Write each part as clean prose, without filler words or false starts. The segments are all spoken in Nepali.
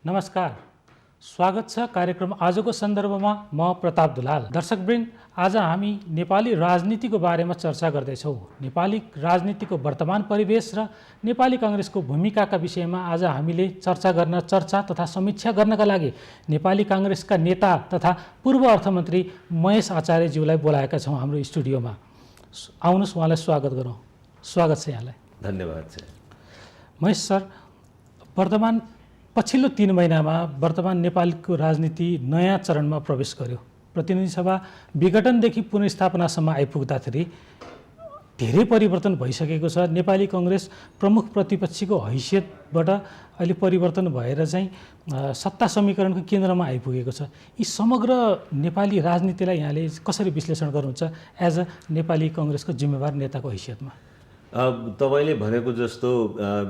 नमस्कार, स्वागत छ कार्यक्रम आजको सन्दर्भमा। म प्रताप दुलाल। दर्शकवृन्द, आज हामी नेपाली राजनीतिको बारेमा चर्चा गर्दैछौँ। नेपाली राजनीतिको वर्तमान परिवेश र नेपाली काङ्ग्रेसको भूमिकाका विषयमा आज हामीले चर्चा तथा समीक्षा गर्नका लागि नेपाली काङ्ग्रेसका नेता तथा पूर्व अर्थमन्त्री महेश आचार्यज्यूलाई बोलाएका छौँ हाम्रो स्टुडियोमा। आउनुहोस्, उहाँलाई स्वागत गरौँ। स्वागत छ यहाँलाई। धन्यवाद छ महेश सर। पछिल्लो 3 महिनामा वर्तमान नेपालको राजनीति नयाँ चरणमा प्रवेश गर्यो। प्रतिनिधि सभा विघटनदेखि पुनर्स्थापनासम्म आइपुग्दाखेरि धेरै परिवर्तन भइसकेको छ। नेपाली काङ्ग्रेस प्रमुख प्रतिपक्षीको हैसियतबाट अहिले परिवर्तन भएर चाहिँ सत्ता समीकरणको केन्द्रमा आइपुगेको छ। यी समग्र नेपाली राजनीतिलाई यहाँले कसरी विश्लेषण गर्नुहुन्छ एज अ नेपाली काङ्ग्रेसको जिम्मेवार नेताको हैसियतमा? तपाईँले भनेको जस्तो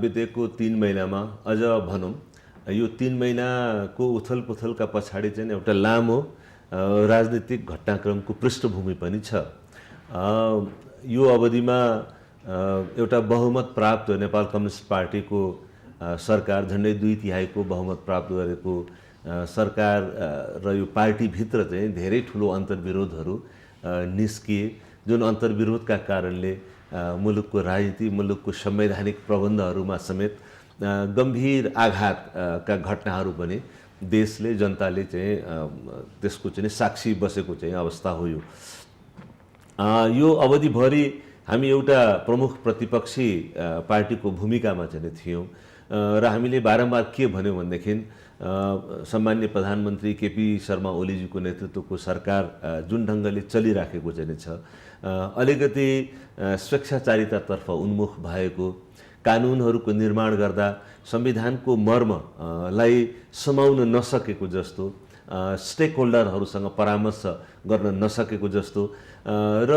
बितेको 3 महिनामा अझ भनौँ, यो 3 महिनाको उथलपुथलका पछाडि चाहिँ एउटा लामो राजनीतिक घटनाक्रमको पृष्ठभूमि पनि छ। यो अवधिमा एउटा बहुमत प्राप्त नेपाल कम्युनिस्ट पार्टीको सरकार, झन्डै 2/3 बहुमत प्राप्त गरेको सरकार र यो पार्टीभित्र चाहिँ धेरै ठुलो अन्तर्विरोधहरू निस्किए, जुन अन्तर्विरोधका कारणले मुलुकको राजनीति, मुलुकको संवैधानिक प्रबन्धहरूमा समेत गम्भीर आघातका घटनाहरू पनि देशले, जनताले चाहिँ त्यसको चाहिँ साक्षी बसेको चाहिँ अवस्था हो। यो अवधिभरि हामी एउटा प्रमुख प्रतिपक्षी पार्टीको भूमिकामा चाहिँ थियौँ र हामीले बारम्बार के भन्यौँ भनेदेखि सम्माननीय प्रधानमन्त्री केपी शर्मा ओलीजीको नेतृत्वको सरकार जुन ढङ्गले चलिराखेको चाहिँ छ, अलिकति स्वेच्छाचारितातर्फ उन्मुख भएको, कानुनहरूको निर्माण गर्दा संविधानको मर्मलाई समाउन नसकेको जस्तो, स्टेक होल्डरहरूसँग परामर्श गर्न नसकेको जस्तो र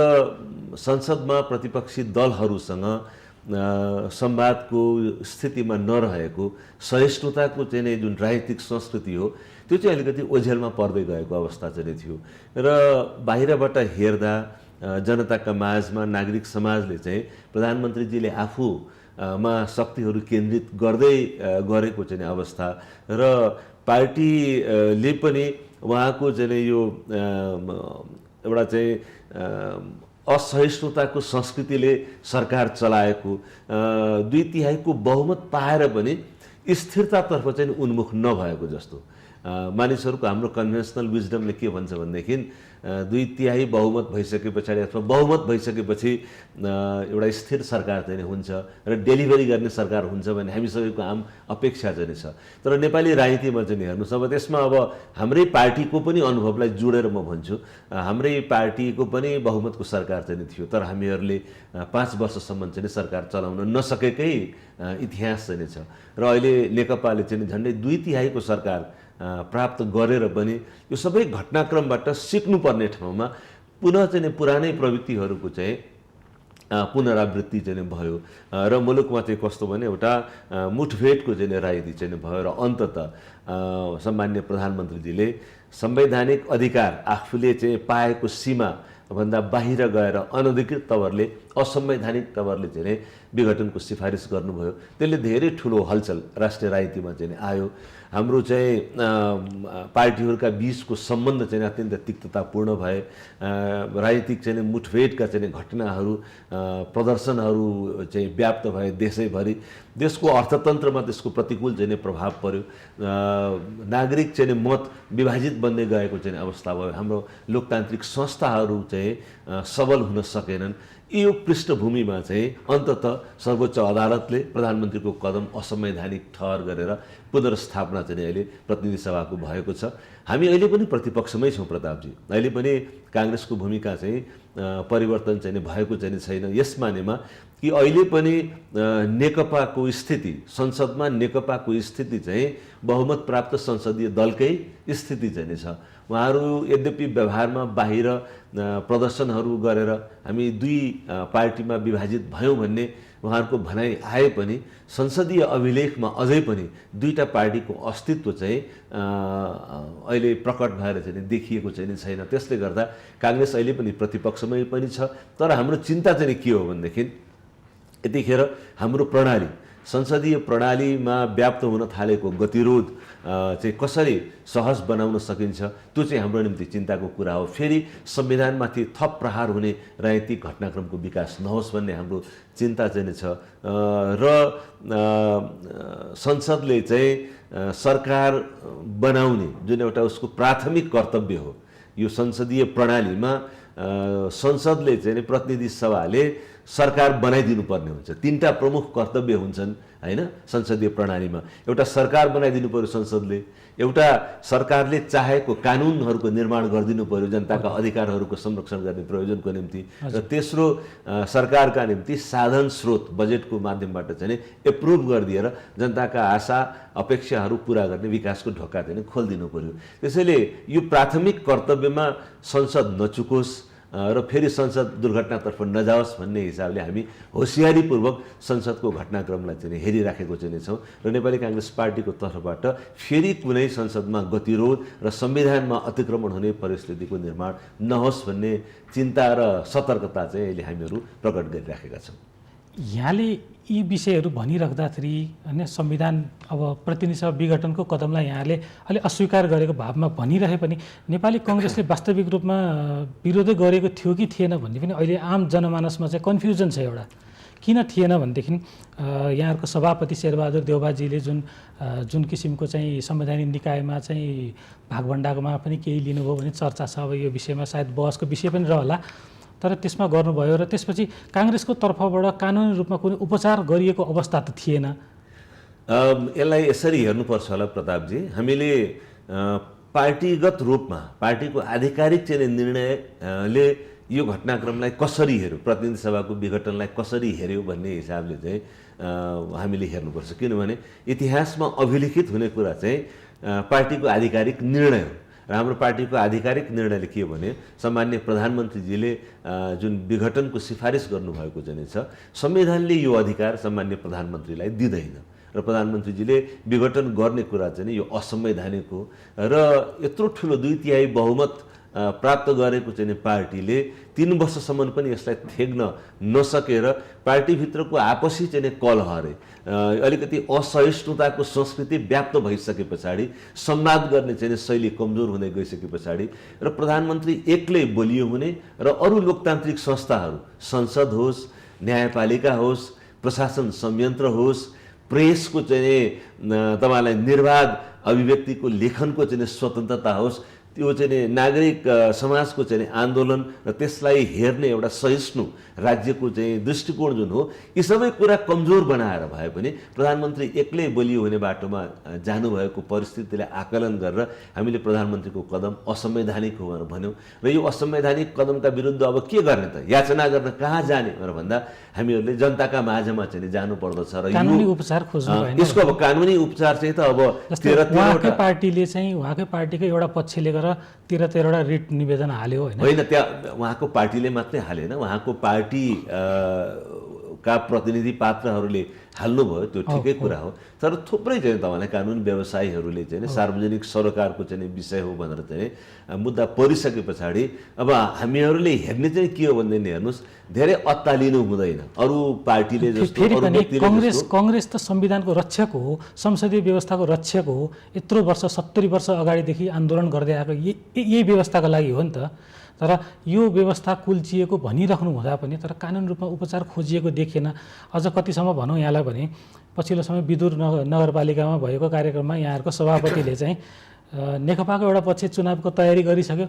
संसदमा प्रतिपक्षी दलहरूसँग संवादको स्थितिमा नरहेको, सहिष्णुताको चाहिँ जुन राजनीतिक संस्कृति हो त्यो चाहिँ अलिकति ओझेलमा पर्दै गएको अवस्था चाहिँ थियो। र बाहिरबाट हेर्दा जनताका माझमा नागरिक समाजले चाहिँ प्रधानमन्त्रीजीले आफूमा शक्तिहरू केन्द्रित गर्दै गरेको चाहिँ अवस्था र पार्टीले पनि उहाँको चाहिँ यो एउटा चाहिँ असहिष्णुताको संस्कृतिले सरकार चलाएको, 2/3 बहुमत पाएर पनि स्थिरतातर्फ चाहिँ उन्मुख नभएको जस्तो। मानिसहरूको हाम्रो कन्भेन्सनल विजडमले के भन्छ भनेदेखि 2/3 बहुमत भइसके पछाडि अथवा बहुमत भइसकेपछि एउटा स्थिर सरकार चाहिँ हुन्छ र डेलिभरी गर्ने सरकार हुन्छ भन्ने हामी सबैको आम अपेक्षा चाहिँ छ। तर नेपाली राजनीतिमा चाहिँ हेर्नुहोस्, अब त्यसमा अब हाम्रै पार्टीको पनि अनुभवलाई जोडेर म भन्छु, हाम्रै पार्टीको पनि बहुमतको सरकार चाहिँ थियो, तर हामीहरूले 5 वर्षसम्म चाहिँ सरकार चलाउन नसकेकै इतिहास चाहिँ छ। र अहिले नेकपाले चाहिँ झन्डै 2/3 सरकार प्राप्त गरेर पनि यो सबै घटनाक्रमबाट सिक्नुपर्ने ठाउँमा पुनः चाहिँ पुरानै प्रवृत्तिहरूको चाहिँ पुनरावृत्ति चाहिँ भयो र मुलुकमा चाहिँ कस्तो भने एउटा मुठभेडको चाहिँ राजनीति चाहिँ भयो र अन्ततः सम्माननीय प्रधानमन्त्रीजीले संवैधानिक अधिकार आफूले चाहिँ पाएको सीमा भन्दा बाहिर गएर अनधिकृत तवरले, असंवैधानिक तवरले चाहिँ विघटनको सिफारिस गर्नुभयो। त्यसले धेरै ठुलो हलचल राष्ट्रिय राजनीतिमा चाहिँ आयो। हाम्रो चाहिँ पार्टीहरूका बीचको सम्बन्ध चाहिँ अत्यन्त तिक्ततापूर्ण भए। राजनीतिक चाहिँ मुठभेडका चाहिँ घटनाहरू, प्रदर्शनहरू चाहिँ व्याप्त भए देशैभरि। देशको अर्थतन्त्रमा त्यसको प्रतिकूल चाहिँ प्रभाव पर्यो। नागरिक चाहिँ मत विभाजित बन्दै गएको चाहिँ अवस्था भयो। हाम्रो लोकतान्त्रिक संस्थाहरू चाहिँ सबल हुन सकेनन्। यो पृष्ठभूमिमा चाहिँ अन्ततः सर्वोच्च अदालतले प्रधानमन्त्रीको कदम असंवैधानिक ठहर गरेर पुनर्स्थापना चाहिँ अहिले प्रतिनिधि सभाको भएको छ। हामी अहिले पनि प्रतिपक्षमै छौँ प्रतापजी। अहिले पनि काङ्ग्रेसको भूमिका चाहिँ परिवर्तन चाहिँ भएको चाहिँ छैन। यस मानेमा कि अहिले पनि नेकपाको स्थिति, संसदमा नेकपाको स्थिति चाहिँ बहुमत प्राप्त संसदीय दलकै स्थिति चाहिँ छ। उहाँहरू यद्यपि व्यवहारमा बाहिर प्रदर्शनहरू गरेर हामी 2 पार्टीमा विभाजित भयौँ भन्ने उहाँहरूको भनाइ आए पनि संसदीय अभिलेखमा अझै पनि 2टा पार्टीको अस्तित्व चाहिँ अहिले प्रकट भएर चाहिँ देखिएको चाहिँ छैन। त्यसले गर्दा काङ्ग्रेस अहिले पनि प्रतिपक्षमै पनि छ। तर हाम्रो चिन्ता चाहिँ के हो भनेदेखि यतिखेर हाम्रो प्रणाली संसदीय प्रणालीमा व्याप्त हुन थालेको गतिरोध चाहिँ कसरी सहज बनाउन सकिन्छ त्यो चाहिँ हाम्रो निम्ति चिन्ताको कुरा हो। फेरि संविधानमाथि थप प्रहार हुने राजनीतिक घटनाक्रमको विकास नहोस् भन्ने हाम्रो चिन्ता चाहिँ छ र संसदले चाहिँ सरकार बनाउने जुन एउटा उसको प्राथमिक कर्तव्य हो, यो संसदीय प्रणालीमा संसदले चाहिँ प्रतिनिधि सभाले सरकार बनाइदिनु पर्ने हुन्छ। तीनटा प्रमुख कर्तव्य हुन्छन् हैन संसदीय प्रणालीमा। एउटा सरकार बनाइदिनु पर्यो संसदले, एउटा सरकारले चाहेको कानुनहरूको निर्माण गरिदिनु पर्यो जनताका अधिकारहरूको संरक्षण गर्ने प्रयोजनको निम्ति, र तेस्रो सरकारका निम्ति साधन स्रोत बजेटको माध्यमबाट चाहिँ एप्रुभ गरिदिएर जनताका आशा अपेक्षाहरू पुरा गर्ने विकासको ढोका चाहिँ खोलिदिनु पर्यो। त्यसैले यो प्राथमिक कर्तव्यमा संसद नचुकोस् र फेरि संसद दुर्घटनातर्फ नजाओस् भन्ने हिसाबले हामी होसियारीपूर्वक संसदको घटनाक्रमलाई चाहिँ हेरिराखेको चाहिँ छौँ र नेपाली काङ्ग्रेस पार्टीको तर्फबाट फेरि कुनै संसदमा गतिरोध र संविधानमा अतिक्रमण हुने परिस्थितिको निर्माण नहोस् भन्ने चिन्ता र सतर्कता चाहिँ अहिले हामीहरू प्रकट गरिराखेका छौँ। यहाँले यी विषयहरू भनिराख्दाखेरि होइन संविधान अब प्रतिनिधि सभा विघटनको कदमलाई यहाँले अलि अस्वीकार गरेको भावमा भनिरहे पनि नेपाली कङ्ग्रेसले वास्तविक रूपमा विरोधै गरेको थियो कि थिएन भन्ने पनि अहिले आम जनमानसमा चाहिँ कन्फ्युजन छ एउटा। किन थिएन भनेदेखि यहाँहरूको सभापति शेरबहादुर देउबाजीले जुन किसिमको चाहिँ संवैधानिक निकायमा चाहिँ भागभण्डाकोमा पनि केही लिनुभयो भने चर्चा छ। अब यो विषयमा सायद बहसको विषय पनि रहला, तर त्यसमा गर्नुभयो र त्यसपछि काङ्ग्रेसको तर्फबाट कानुनी रूपमा कुनै उपचार गरिएको अवस्था त थिएन। यसलाई यसरी हेर्नुपर्छ होला प्रतापजी, हामीले पार्टीगत रूपमा पार्टीको आधिकारिक चाहिँ निर्णयले यो घटनाक्रमलाई कसरी हेर्यो, प्रतिनिधि सभाको विघटनलाई कसरी हेर्यो भन्ने हिसाबले चाहिँ हामीले हेर्नुपर्छ। किनभने इतिहासमा अभिलिखित हुने कुरा चाहिँ पार्टीको आधिकारिक निर्णय हो र हाम्रो पार्टीको आधिकारिक निर्णयले के भने सम्माननीय प्रधानमन्त्रीजीले जुन विघटनको सिफारिस गर्नुभएको चाहिँ छ, संविधानले यो अधिकार सम्माननीय प्रधानमन्त्रीलाई दिँदैन र प्रधानमन्त्रीजीले विघटन गर्ने कुरा चाहिँ यो असंवैधानिक हो र यत्रो ठुलो 2/3 बहुमत प्राप्त गरेको चाहिँ पार्टीले 3 वर्षसम्म पनि यसलाई थेग्न नसकेर पार्टीभित्रको आपसी चाहिँ कलहरे अलिकति असहिष्णुताको संस्कृति व्याप्त भइसके पछाडि संवाद गर्ने चाहिँ शैली कमजोर हुँदै गइसके पछाडि र प्रधानमन्त्री एक्लै बलियो हुने र अरू लोकतान्त्रिक संस्थाहरू संसद होस्, न्यायपालिका होस्, प्रशासन संयन्त्र होस्, प्रेसको चाहिँ तपाईँलाई निर्वाध अभिव्यक्तिको लेखनको चाहिँ स्वतन्त्रता होस्, त्यो चाहिँ नागरिक समाजको चाहिँ आन्दोलन र त्यसलाई हेर्ने एउटा सहिष्णु राज्यको चाहिँ दृष्टिकोण जुन हो, यी सबै कुरा कमजोर बनाएर भए पनि प्रधानमन्त्री एक्लै बलियो हुने बाटोमा जानुभएको परिस्थितिलाई आकलन गरेर हामीले प्रधानमन्त्रीको कदम असंवैधानिक हो भनेर भन्यौँ र यो असंवैधानिक कदमका विरुद्ध अब के गर्ने त, याचना गर्न कहाँ जाने भनेर भन्दा हामीहरूले जनताका माझमा चाहिँ जानुपर्दछ र कानुनी उपचार खोज्नु भएन। यसको अब कानुनी उपचार चाहिँ त अब उहाँकै पार्टीले चाहिँ उहाँकै पार्टीको एउटा पक्षले गरेर 13-13वटा रिट निवेदन हाल्यो होइन, त्यहाँ उहाँको पार्टीले मात्रै हालेन, उहाँको पार्टी का प्रतिनिधि पात्रहरूले हाल्नुभयो, त्यो ठिकै कुरा हो। तर थुप्रै चाहिँ तपाईँलाई कानुन व्यवसायीहरूले चाहिँ सार्वजनिक सरोकारको चाहिँ विषय हो भनेर चाहिँ मुद्दा परिसके पछाडि अब हामीहरूले हेर्ने चाहिँ के हो भनेदेखि हेर्नुहोस्, धेरै अत्तालिनु हुँदैन। अरू पार्टीले जस्तो कांग्रेस त संविधानको रक्षक हो, संसदीय व्यवस्थाको रक्षक हो, यत्रो वर्ष 70 वर्ष अगाडिदेखि आन्दोलन गर्दै आएको यही व्यवस्थाको लागि हो नि त। तर यो व्यवस्था कुल्चिएको भनिराख्नु हुँदा पनि तर कानुन रूपमा उपचार खोजिएको देखिएन। अझ कतिसम्म भनौँ यहाँलाई भने पछिल्लो समय विदुर नगरपालिकामा भएको कार्यक्रममा यहाँहरूको सभापतिले चाहिँ नेकपाको एउटा पक्ष चुनावको तयारी गरिसक्यो,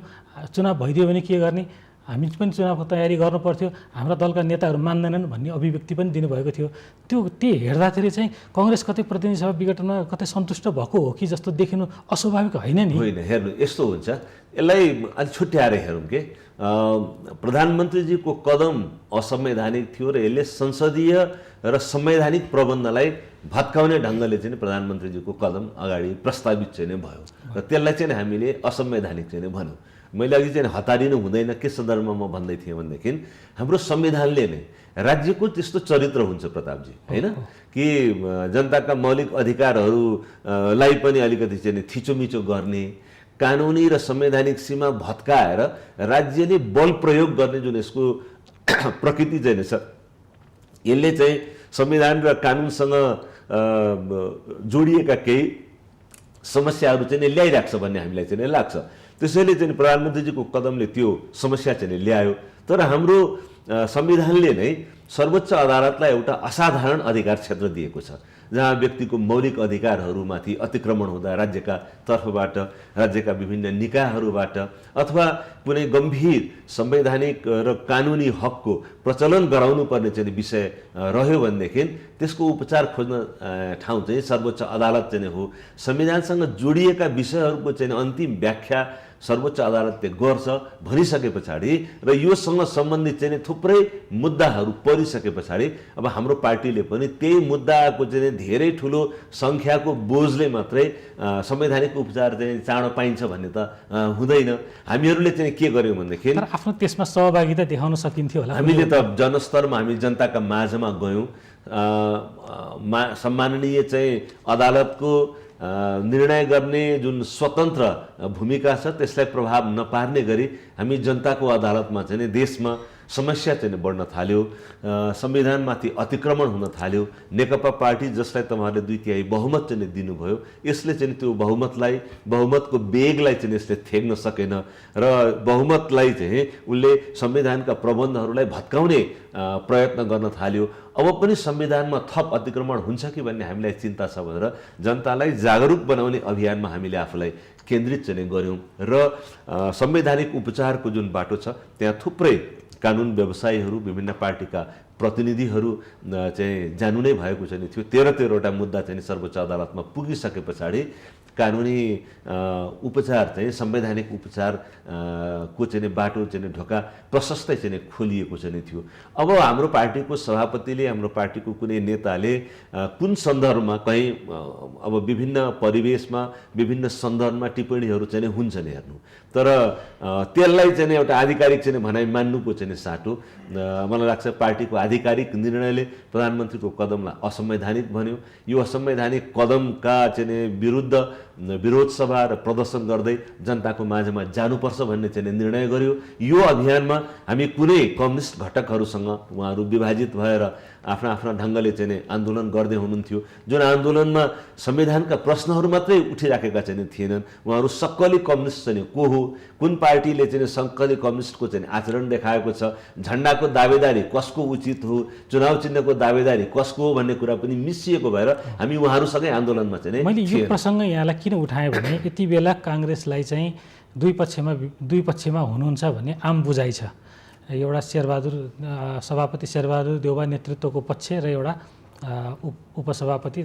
चुनाव भइदियो भने के गर्ने, हामी पनि चुनावको तयारी गर्नुपर्थ्यो, हाम्रा दलका नेताहरू मान्दैनन् भन्ने अभिव्यक्ति पनि दिनुभएको थियो। त्यो हेर्दाखेरि चाहिँ कङ्ग्रेस कतै प्रतिनिधि सभा विघटनमा कतै सन्तुष्ट भएको हो कि जस्तो देखिनु अस्वाभाविक होइन नि। होइन, हेर्नु यस्तो हुन्छ, यसलाई अलिक छुट्याएर हेरौँ के प्रधानमन्त्रीजीको कदम असंवैधानिक थियो र यसले संसदीय र संवैधानिक प्रबन्धलाई भत्काउने ढङ्गले चाहिँ प्रधानमन्त्रीजीको कदम अगाडि प्रस्तावित चाहिँ भयो र त्यसलाई चाहिँ हामीले असंवैधानिक चाहिँ भन्यौँ। मैले अघि चाहिँ हतारिनु हुँदैन के सन्दर्भमा म भन्दै थिएँ भनेदेखि हाम्रो संविधानले नै राज्यको त्यस्तो चरित्र हुन्छ प्रतापजी, होइन कि जनताका मौलिक अधिकारहरूलाई पनि अलिकति चाहिँ थिचोमिचो गर्ने, कानुनी र संवैधानिक सीमा भत्काएर राज्यले बल प्रयोग गर्ने जुन यसको प्रकृति चाहिँ छ, यसले चाहिँ संविधान र कानुनसँग जोडिएका केही समस्याहरू चाहिँ ल्याइरहेको छ भन्ने हामीलाई चाहिँ लाग्छ। त्यसैले चाहिँ प्रधानमन्त्रीजीको कदमले त्यो समस्या चाहिँ ल्यायो। तर हाम्रो संविधानले नै सर्वोच्च अदालतलाई एउटा असाधारण अधिकार क्षेत्र दिएको छ, जहाँ व्यक्तिको मौलिक अधिकारहरूमाथि अतिक्रमण हुँदा राज्यका तर्फबाट, राज्यका विभिन्न निकायहरूबाट अथवा कुनै गम्भीर संवैधानिक र कानुनी हकको प्रचलन गराउनु पर्ने चाहिँ विषय रह्यो भनेदेखि त्यसको उपचार खोज्न ठाउँ चाहिँ सर्वोच्च अदालत चाहिँ हो। संविधानसँग जोडिएका विषयहरूको चाहिँ अन्तिम व्याख्या सर्वोच्च अदालतले गर्छ भनिसके पछाडि र योसँग सम्बन्धित चाहिँ थुप्रै मुद्दाहरू परिसके पछाडि अब हाम्रो पार्टीले पनि त्यही मुद्दाको चाहिँ धेरै ठुलो सङ्ख्याको बोझले मात्रै संवैधानिक उपचार चाहिँ चाँडो पाइन्छ भन्ने त हुँदैन। हामीहरूले चाहिँ के गर्यौँ भनेदेखि आफ्नो त्यसमा सहभागिता देखाउन सकिन्थ्यो होला। हामीले त जनस्तरमा हामी जनताका माझमा गयौँ। सम्माननीय चाहिँ अदालतको निर्णय गर्ने जुन स्वतन्त्र भूमिका छ त्यसलाई प्रभाव नपार्ने गरी हामी जनताको अदालतमा चाहिँ देशमा समस्या चाहिँ बढ्न थाल्यो, संविधानमाथि अतिक्रमण हुन थाल्यो। नेकपा पार्टी जसलाई तपाईँहरूले 2/3 बहुमत चाहिँ दिनुभयो, यसले चाहिँ त्यो बहुमतको वेगलाई चाहिँ यसले थेग्न सकेन र बहुमतलाई चाहिँ उसले संविधानका प्रबन्धहरूलाई भत्काउने प्रयत्न गर्न थाल्यो। अब पनि संविधानमा थप अतिक्रमण हुन्छ कि भन्ने हामीलाई चिन्ता छ भनेर जनतालाई जागरुक बनाउने अभियानमा हामीले आफूलाई केन्द्रित चाहिँ गर्यौँ र संवैधानिक उपचारको जुन बाटो छ त्यहाँ थुप्रै कानुन व्यवसायीहरू, विभिन्न पार्टीका प्रतिनिधिहरू चाहिँ जानु नै भएको चाहिँ थियो। 13-13वटा मुद्दा चाहिँ सर्वोच्च अदालतमा पुगिसके पछाडि कानुनी उपचार चाहिँ संवैधानिक उपचार को चाहिँ बाटो चाहिँ ढोका प्रशस्तै चाहिँ खोलिएको चाहिँ थियो। अब हाम्रो पार्टीको सभापतिले, हाम्रो पार्टीको कुनै नेताले कुन सन्दर्भमा कहीँ अब विभिन्न परिवेशमा विभिन्न सन्दर्भमा टिप्पणीहरू चाहिँ हुन्छन् हेर्नु, तर त्यसलाई चाहिँ एउटा आधिकारिक चाहिँ भनाइ मान्नुको चाहिँ साटो मलाई लाग्छ पार्टीको आधिकारिक निर्णयले प्रधानमन्त्रीको कदमलाई असंवैधानिक भन्यो। यो असंवैधानिक कदमका चाहिँ विरुद्ध विरोध सभा र प्रदर्शन गर्दै जनताको माझमा जानुपर्छ भन्ने चाहिँ निर्णय गर्यो। यो अभियानमा हामी कुनै कम्युनिस्ट घटकहरूसँग उहाँहरू विभाजित भएर आफ्ना आफ्ना ढङ्गले चाहिँ आन्दोलन गर्दै हुनुहुन्थ्यो। जुन आन्दोलनमा संविधानका प्रश्नहरू मात्रै उठिराखेका चाहिँ थिएनन्। उहाँहरू सक्कली कम्युनिस्ट चाहिँ को हो, कुन पार्टीले चाहिँ सक्कली कम्युनिस्टको चाहिँ आचरण देखाएको छ, झन्डाको दावेदारी कसको उचित हो, चुनाव चिन्हको दावेदारी कसको हो भन्ने कुरा पनि मिसिएको भएर हामी उहाँहरूसँगै आन्दोलनमा चाहिँ मैले यो प्रसङ्ग यहाँलाई किन उठाएँ भने यति बेला काङ्ग्रेसलाई चाहिँ दुई पक्षमा हुनुहुन्छ भन्ने आम बुझाइ छ। एउटा सभापति शेरबहादुर देउवा नेतृत्वको पक्ष र एउटा उपसभापति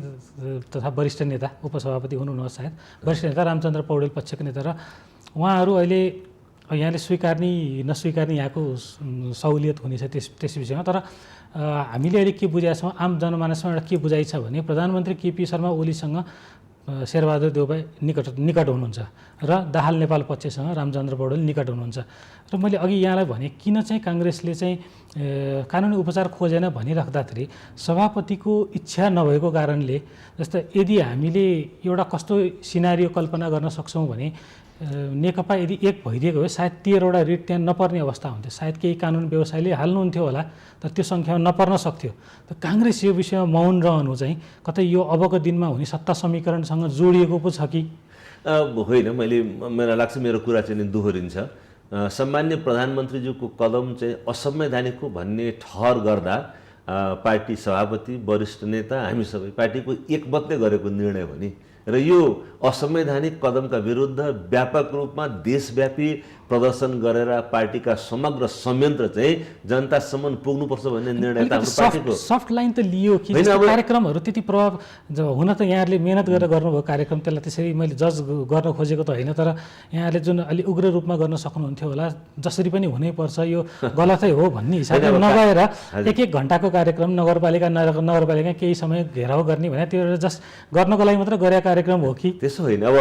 तथा वरिष्ठ नेता, उपसभापति हुनुहुन्न सायद, वरिष्ठ नेता रामचन्द्र पौडेल पक्षको नेता र उहाँहरू अहिले यहाँले स्वीकार्ने नस्वीकार्ने यहाँको सहुलियत हुनेछ त्यस विषयमा। तर हामीले अहिले के बुझाएका छौँ, आम जनमानसमा एउटा के बुझाइ छ भने प्रधानमन्त्री केपी शर्मा ओलीसँग शेरबहादुर देउवा निकट हुनुहुन्छ र दाहाल नेपाल पक्षसँग रामचन्द्र पौडेल निकट हुनुहुन्छ। र मैले अघि यहाँलाई भने किन चाहिँ काङ्ग्रेसले चाहिँ कानुनी उपचार खोजेन भनिराख्दाखेरि सभापतिको इच्छा नभएको कारणले, जस्तो यदि हामीले एउटा कस्तो सिनारियो कल्पना गर्न सक्छौँ भने नेकपा यदि एक भइदिएको भए सायद 13वटा रिट त्यहाँ नपर्ने अवस्था हुन्थ्यो। सायद केही कानुन व्यवसायीले हाल्नुहुन्थ्यो होला, तर त्यो सङ्ख्यामा नपर्न सक्थ्यो। त काङ्ग्रेस यो विषयमा मौन रहनु चाहिँ कतै यो अबको दिनमा हुने सत्ता समीकरणसँग जोडिएको पो छ कि होइन। मलाई लाग्छ मेरो कुरा चाहिँ दोहोरिन्छ। सामान्य प्रधानमन्त्रीज्यूको कदम चाहिँ असंवैधानिक हो भन्ने ठहर गर्दा पार्टी सभापति, वरिष्ठ नेता, हामी सबै पार्टीको एकमतले गरेको निर्णय हो नि। र यो असंवैधानिक कदमका विरुद्ध व्यापक रूपमा देशव्यापी प्रदर्शन गरेर पार्टीका समग्र संयन्त्र चाहिँ जनतासम्म पुग्नुपर्छ भन्ने निर्णय त हाम्रो पार्टीको सफ्ट लाइन त लियो कि कार्यक्रमहरू त्यति प्रभाव हुन त यहाँहरूले मेहनत गरेर गर्नुभयो कार्यक्रम, त्यसलाई त्यसरी मैले जज गर्न खोजेको त होइन। तर यहाँहरूले जुन अलि उग्र रूपमा गर्न सक्नुहुन्थ्यो होला, जसरी पनि हुनैपर्छ यो गलतै हो भन्ने हिसाबले नगएर 1-1 घन्टाको कार्यक्रम नगरपालिका केही समय घेराउ गर्ने भने त्यो जस्ट गर्नको लागि मात्र गरेका कार्यक्रम हो कि त्यसो होइन। अब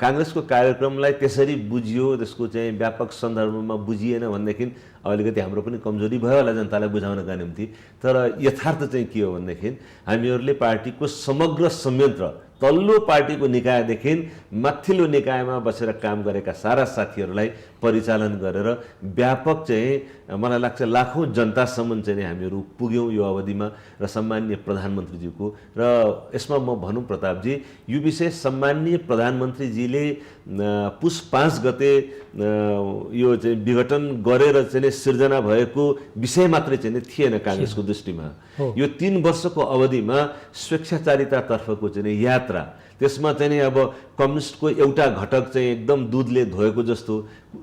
काङ्ग्रेसको कार्यक्रमलाई त्यसरी बुझियो, त्यसको चाहिँ व्यापक सन्दर्भमा बुझिएन भनेदेखि अलिकति हाम्रो पनि कमजोरी भयो होला जनतालाई बुझाउनका निम्ति। तर यथार्थ चाहिँ के हो भनेदेखि हामीहरूले पार्टीको समग्र संयन्त्र तल्लो पार्टीको निकायदेखि माथिल्लो निकायमा बसेर काम गरेका सारा साथीहरूलाई परिचालन गरेर व्यापक चाहिँ मलाई लाग्छ लाखौँ जनतासम्म चाहिँ हामीहरू पुग्यौँ यो अवधिमा र सम्माननीय प्रधानमन्त्रीज्यूको र यसमा म भनौँ प्रतापजी यो विषय सम्माननीय प्रधानमन्त्रीजीले पुस 5 गते यो चाहिँ विघटन गरेर चाहिँ सिर्जना भएको विषय मात्रै चाहिँ थिएन काङ्ग्रेसको दृष्टिमा। यो 3 वर्षको अवधिमा स्वेच्छाचारितातर्फको चाहिँ यात्रा, त्यसमा चाहिँ अब कम्युनिस्टको एउटा घटक चाहिँ एकदम दुधले धोएको जस्तो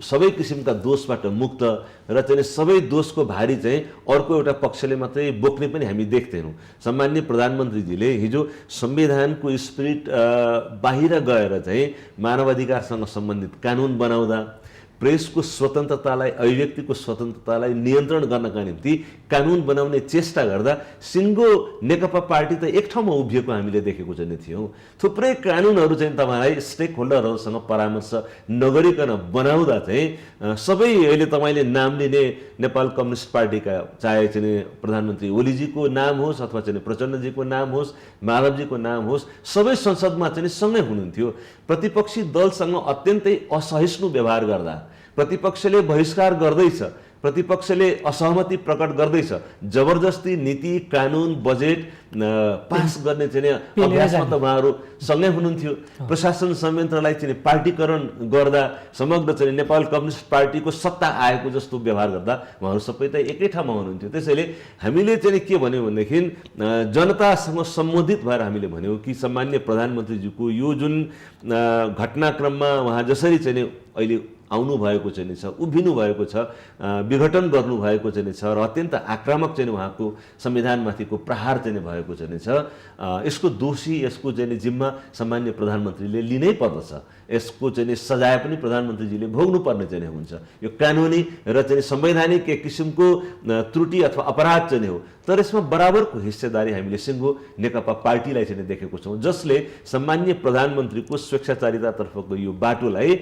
सबै किसिमका दोषबाट मुक्त र चाहिँ सबै दोषको भारी चाहिँ अर्को एउटा पक्षले मात्रै बोक्ने पनि हामी देख्दैनौँ। सम्माननीय प्रधानमन्त्रीजीले हिजो संविधानको स्पिरिट बाहिर गएर चाहिँ मानवाधिकारसँग सम्बन्धित कानुन बनाउँदा, प्रेसको स्वतन्त्रतालाई, अभिव्यक्तिको स्वतन्त्रतालाई नियन्त्रण गर्नका निम्ति कानुन बनाउने चेष्टा गर्दा सिङ्गो नेकपा पार्टी त एक ठाउँमा उभिएको हामीले देखेको चाहिँ थियौँ। थुप्रै कानुनहरू चाहिँ तपाईँलाई स्टेक होल्डरहरूसँग परामर्श नगरिकन बनाउँदा चाहिँ सबै अहिले तपाईँले नाम लिने नेपाल कम्युनिस्ट पार्टीका, चाहे चाहिँ प्रधानमन्त्री ओलीजीको नाम होस् अथवा चाहिँ प्रचण्डजीको नाम होस्, माधवजीको नाम होस्, सबै संसदमा चाहिँ सँगै हुनुहुन्थ्यो। प्रतिपक्षी दलसँग अत्यन्तै असहिष्णु व्यवहार गर्दा, प्रतिपक्षले बहिष्कार गर्दैछ, प्रतिपक्षले असहमति प्रकट गर्दैछ, जबरजस्ती नीति, कानुन, बजेट पास गर्ने चाहिँ अभ्यासमा त उहाँहरू सँगै हुनुहुन्थ्यो। प्रशासन संयन्त्रलाई चाहिँ पार्टीकरण गर्दा, समग्र चाहिँ नेपाल कम्युनिस्ट पार्टीको सत्ता आएको जस्तो व्यवहार गर्दा उहाँहरू सबै त एकै ठाउँमा हुनुहुन्थ्यो। त्यसैले हामीले चाहिँ के भन्यो भनेदेखि जनतासँग सम्बोधित भएर हामीले भन्यौँ कि सम्माननीय प्रधानमन्त्रीज्यूको यो जुन घटनाक्रममा उहाँ जसरी चाहिँ अहिले आउनु भएको चाहिँ छ, उभिनु भएको छ, विघटन गर्नु भएको चाहिँ छ र अत्यन्त आक्रामक चाहिँ उहाँको संविधानमाथिको प्रहार चाहिँ भएको चाहिँ छ, यसको दोषी, यसको चाहिँ जिम्मा सम्माननीय प्रधानमन्त्रीले लिनै पर्दछ। यसको चाहिँ सजाय पनि प्रधानमन्त्रीजीले भोग्नुपर्ने चाहिँ हुन्छ। यो कानुनी र चाहिँ संवैधानिक एक किसिमको त्रुटि अथवा अपराध चाहिँ हो, तर यसमा बराबरको हिस्सेदारी हामीले सिङ्गो नेकपा पार्टीलाई चाहिँ देखेको छौँ, जसले सम्माननीय प्रधानमन्त्रीको स्वेच्छाचारितातर्फको यो बाटोलाई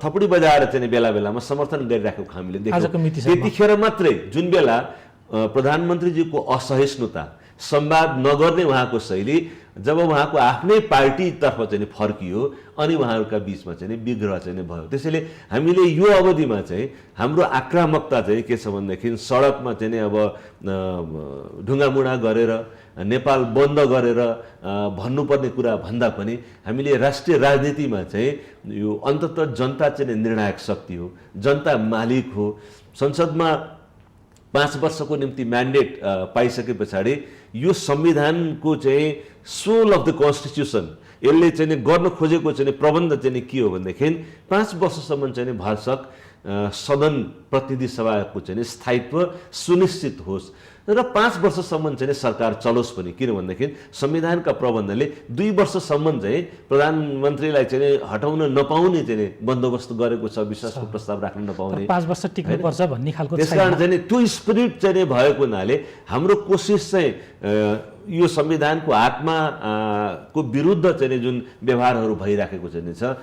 थपडी बजाएर चाहिँ बेला बेलामा समर्थन गरिराखेको हामीले देख्यौँ। त्यतिखेर मात्रै जुन बेला प्रधानमन्त्रीजीको असहिष्णुता, संवाद नगर्ने उहाँको शैली जब उहाँको आफ्नै पार्टीतर्फ चाहिँ फर्कियो अनि उहाँहरूका बिचमा चाहिँ विग्रह चाहिँ भयो। त्यसैले हामीले यो अवधिमा चाहिँ हाम्रो आक्रामकता चाहिँ के छ भनेदेखि सडकमा चाहिँ अब ढुङ्गामुढा गरेर, नेपाल बन्द गरेर भन्नुपर्ने कुरा भन्दा पनि हामीले राष्ट्रिय राजनीतिमा चाहिँ यो अन्ततः जनता चाहिँ निर्णायक शक्ति हो, जनता मालिक हो। संसदमा 5 वर्षको निम्ति म्यान्डेट पाइसके पछाडि यो संविधानको चाहिँ सोल अफ द कन्स्टिट्युसन, यसले चाहिँ गर्न खोजेको चाहिँ प्रबन्ध चाहिँ के हो भनेदेखि 5 वर्षसम्म चाहिँ भरसक सदन प्रतिनिधि सभाको चाहिँ स्थायित्व सुनिश्चित होस् र 5 वर्षसम्म चाहिँ सरकार चलोस् पनि। किन भनेदेखि संविधानका प्रबन्धले 2 वर्षसम्म चाहिँ प्रधानमन्त्रीलाई चाहिँ हटाउन नपाउने चाहिँ बन्दोबस्त गरेको छ, विश्वासको प्रस्ताव राख्न नपाउने, 5 वर्ष टिक्नुपर्छ भन्ने खालको। त्यसकारण चाहिँ त्यो स्पिरिट चाहिँ भएको हुनाले हाम्रो कोसिस चाहिँ यो संविधानको आत्मा को विरुद्ध चाहिँ जुन व्यवहारहरू भइराखेको चाहिँ छ